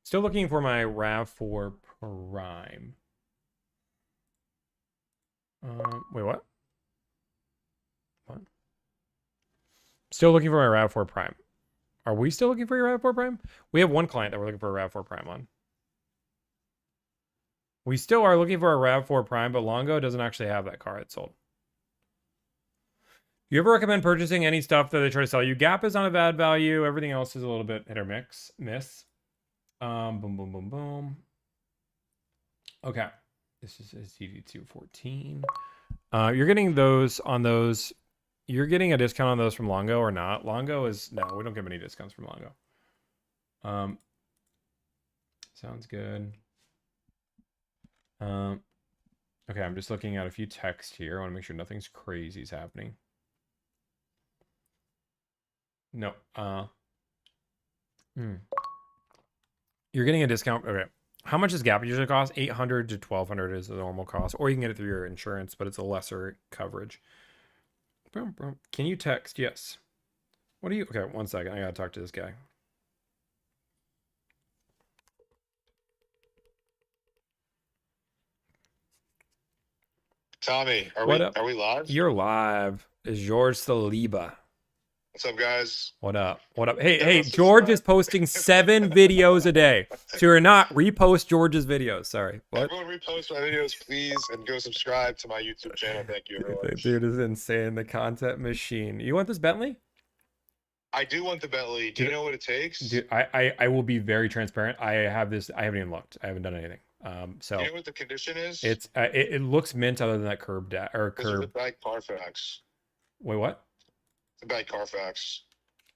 Still looking for my RAV4 Prime. Wait, what? What? Still looking for my RAV4 Prime. Are we still looking for your RAV4 Prime? We have one client that we're looking for a RAV4 Prime on. We still are looking for a RAV4 Prime, but Longo doesn't actually have that car. It's sold. You ever recommend purchasing any stuff that they try to sell you? Gap is on a bad value. Everything else is a little bit hit or miss. Boom, boom, boom, boom. Okay. This is a CD214. You're getting those on those. You're getting a discount on those from Longo or not? Longo is, no, we don't give any discounts from Longo. Sounds good. Okay, I'm just looking at a few texts here. I want to make sure nothing's crazy is happening. No. You're getting a discount. Okay. How much does Gap usually cost? $800 to $1,200 is the normal cost, or you can get it through your insurance, but it's a lesser coverage. Can you text? Yes. What do you? Okay, 1 second. I gotta talk to this guy. Tommy, are we live? You're live. Is George Saliba? What's up, guys? What up? What up? Hey, George is posting 7 videos a day. So you're not repost George's videos. Sorry. What? Everyone repost my videos, please, and go subscribe to my YouTube channel. Thank you, everyone. The dude is insane. The content machine. You want this Bentley? I do want the Bentley. Do you know what it takes? Dude, I will be very transparent. I have this. I haven't even looked. I haven't done anything. So do you know what the condition is? It's it looks mint other than that curb curb. It's a bad Carfax. Wait, what? It's a bad Carfax.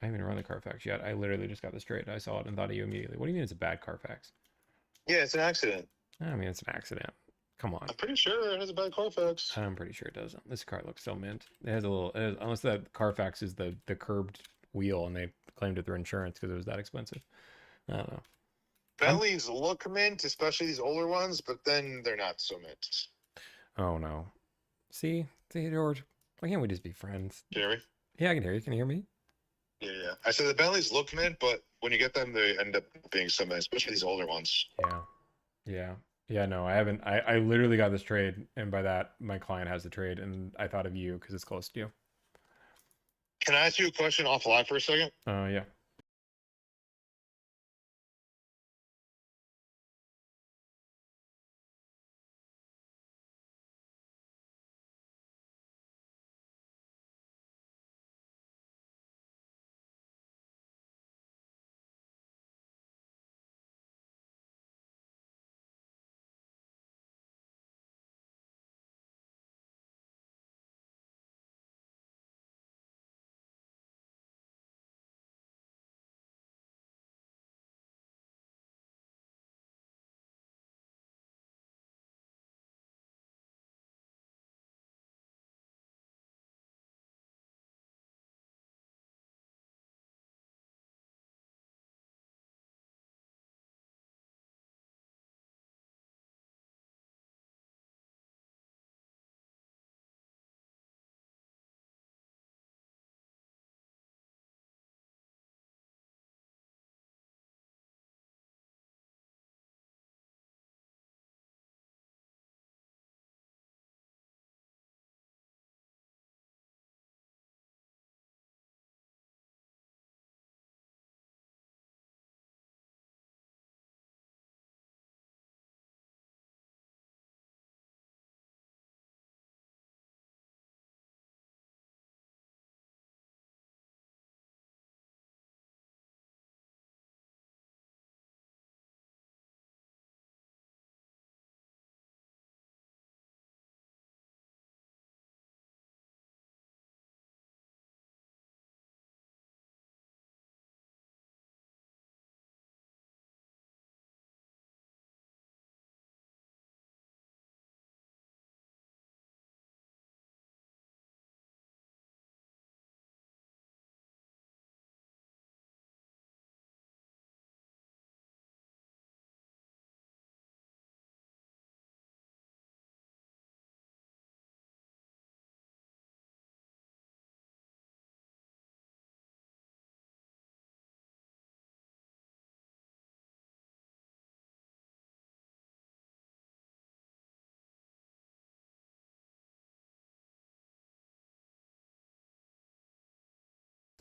I haven't run the Carfax yet. I literally just got this trade. I saw it and thought of you immediately. What do you mean it's a bad Carfax? Yeah, it's an accident. I mean, it's an accident. Come on. I'm pretty sure it has a bad Carfax. I'm pretty sure it doesn't. This car looks so mint. It has a little, unless that Carfax is the curbed wheel and they claimed it through insurance because it was that expensive. I don't know. Bentleys look mint, especially these older ones, but then they're not so mint. Oh no. See, George, why can't we just be friends? Can you hear me? Yeah, I can hear you. Can you hear me? Yeah. I said the Bentleys look mint, but when you get them, they end up being so mint, especially these older ones. Yeah, no, I haven't. I literally got this trade, and by that, my client has the trade, and I thought of you because it's close to you. Can I ask you a question offline for a second? Yeah.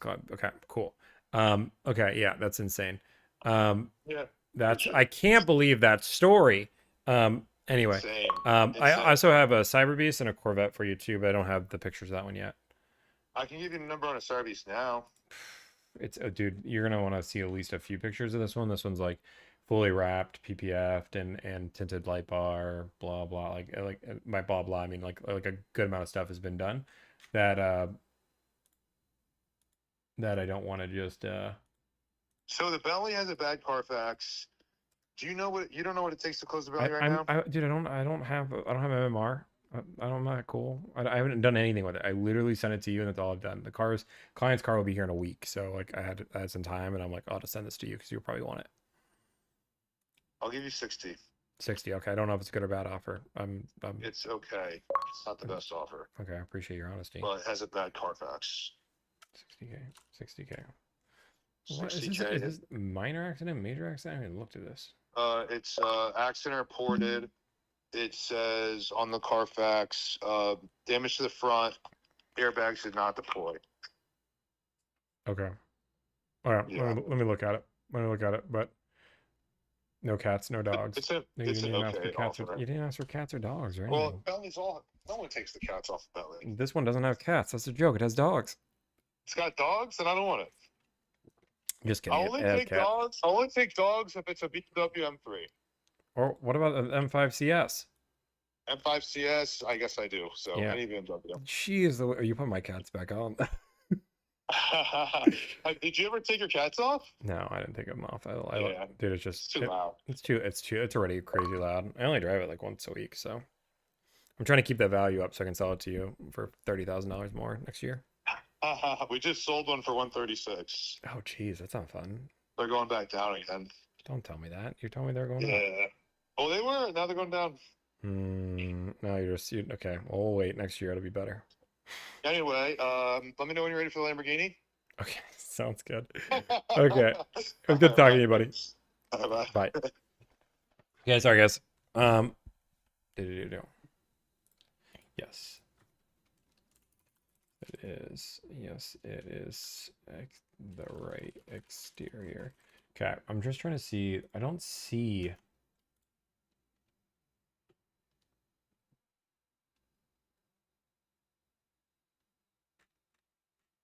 Club. Okay, cool. Okay, yeah, that's insane. Yeah. I can't believe that story. Anyway, Insane. I also have a Cyber Beast and a Corvette for you too, but I don't have the pictures of that one yet. I can give you the number on a service now. It's dude, you're gonna want to see at least a few pictures of this one. This one's like fully wrapped, PPF'd, and tinted light bar, blah blah. Like by blah blah, I mean like a good amount of stuff has been done that that I don't want to just So the Bentley has a bad Carfax. Do you know what you don't know what it takes to close the Bentley right now? Dude, I don't have MMR. I'm not cool. I haven't done anything with it. I literally sent it to you, and that's all I've done. The client's car will be here in a week, so like I had some time, and I'm like, I'll just send this to you because you'll probably want it. I'll give you 60. 60. Okay, I don't know if it's a good or bad offer. It's okay. It's not the best offer. Okay, I appreciate your honesty. But it has a bad Carfax. 60K. 60K. 60K. What is this minor accident, major accident? I haven't looked at this. It's accident reported. It says on the Carfax, damage to the front, airbags did not deploy. Okay. All right. Yeah. Let me look at it. But no cats, no dogs. It's an okay offer. You didn't ask for cats or dogs or Well, anything. Bentley's all. No one takes the cats off the Bentley. This one doesn't have cats. That's a joke. It has dogs. It's got dogs, and I don't want it. Just kidding. I only take dogs. I only take dogs if it's a BMW M3. Or what about an M5 CS? M5 CS, I guess I do. So Yeah. any BMW. Jeez, you put my cats back on. Did you ever take your cats off? No, I didn't take them off. Yeah. Dude, it's just It's too loud. It's already crazy loud. I only drive it like once a week, so I'm trying to keep that value up so I can sell it to you for $30,000 more next year. We just sold one for 136. Oh, geez, that's not fun. They're going back down again. Don't tell me that. You're telling me they're going up. Yeah. Oh, they were. Now they're going down. No, okay. Well, we'll wait. Next year it'll be better. Anyway, let me know when you're ready for the Lamborghini. Okay, sounds good. Okay, it was good talking to you, buddy. Bye. Bye. Yeah, sorry guys. Yes. It is. Yes, it is the right exterior. Okay, I'm just trying to see. I don't see.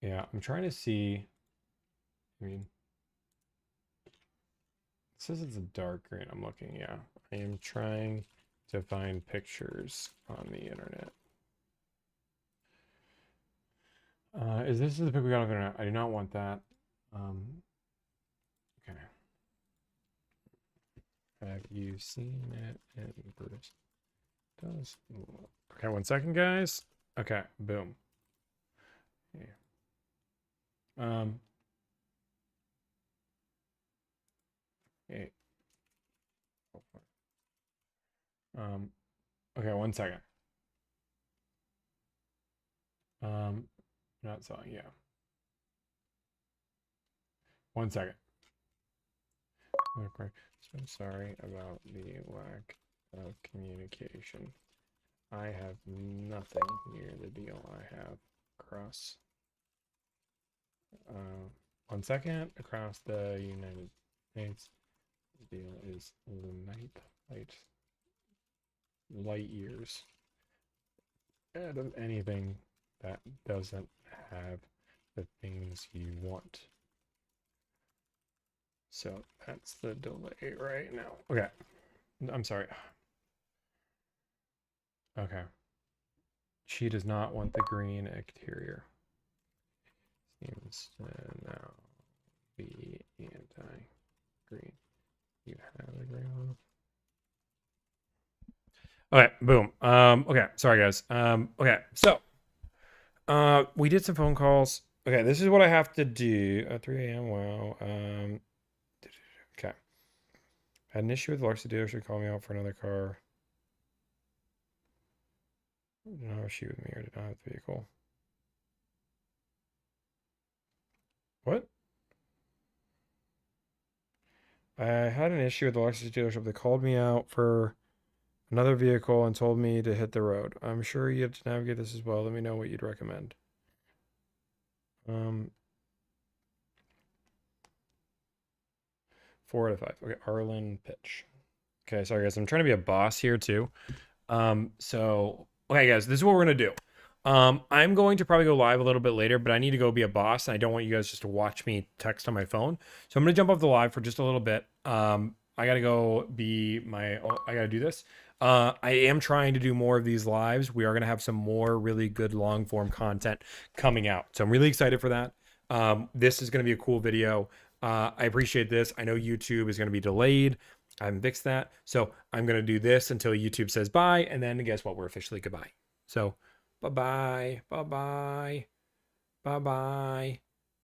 Yeah, I'm trying to see. I mean, it says it's a dark green. I'm looking. Yeah, I am trying to find pictures on the internet. Is this the pic we got off the internet? I do not want that. Okay. Have you seen it in Bruce? Does look. Okay, 1 second, guys. Okay, boom. Yeah. Okay. Okay, 1 second. Not selling, yeah. 1 second. Okay. So sorry about the lack of communication. I have nothing near the deal I have across 1 second across the United States. The deal is light years out of anything that doesn't have the things you want. So that's the delay right now. Okay. I'm sorry. Okay. She does not want the green exterior. Seems to now be anti-green. You have the green one. Okay, boom. Okay, sorry guys. Okay, so we did some phone calls. Okay, this is what I have to do. 3 a.m. Wow. Okay. Had an issue with Lark's dealership. Call me out for another car. Did not have a issue with me or did not have the vehicle. What? I had an issue with the Lexus dealership. They called me out for another vehicle and told me to hit the road. I'm sure you have to navigate this as well. Let me know what you'd recommend. 4 out of 5. Okay, Arlen pitch. Okay, sorry guys, I'm trying to be a boss here too. So okay guys, this is what we're gonna do. I'm going to probably go live a little bit later, but I need to go be a boss, and I don't want you guys just to watch me text on my phone. So I'm gonna jump off the live for just a little bit. I gotta go be my. I gotta do this. I am trying to do more of these lives. We are gonna have some more really good long form content coming out, so I'm really excited for that. This is gonna be a cool video. I appreciate this. I know YouTube is gonna be delayed. I haven't fixed that, so I'm gonna do this until YouTube says bye, and then guess what? We're officially goodbye. So bye bye, bye bye, bye bye.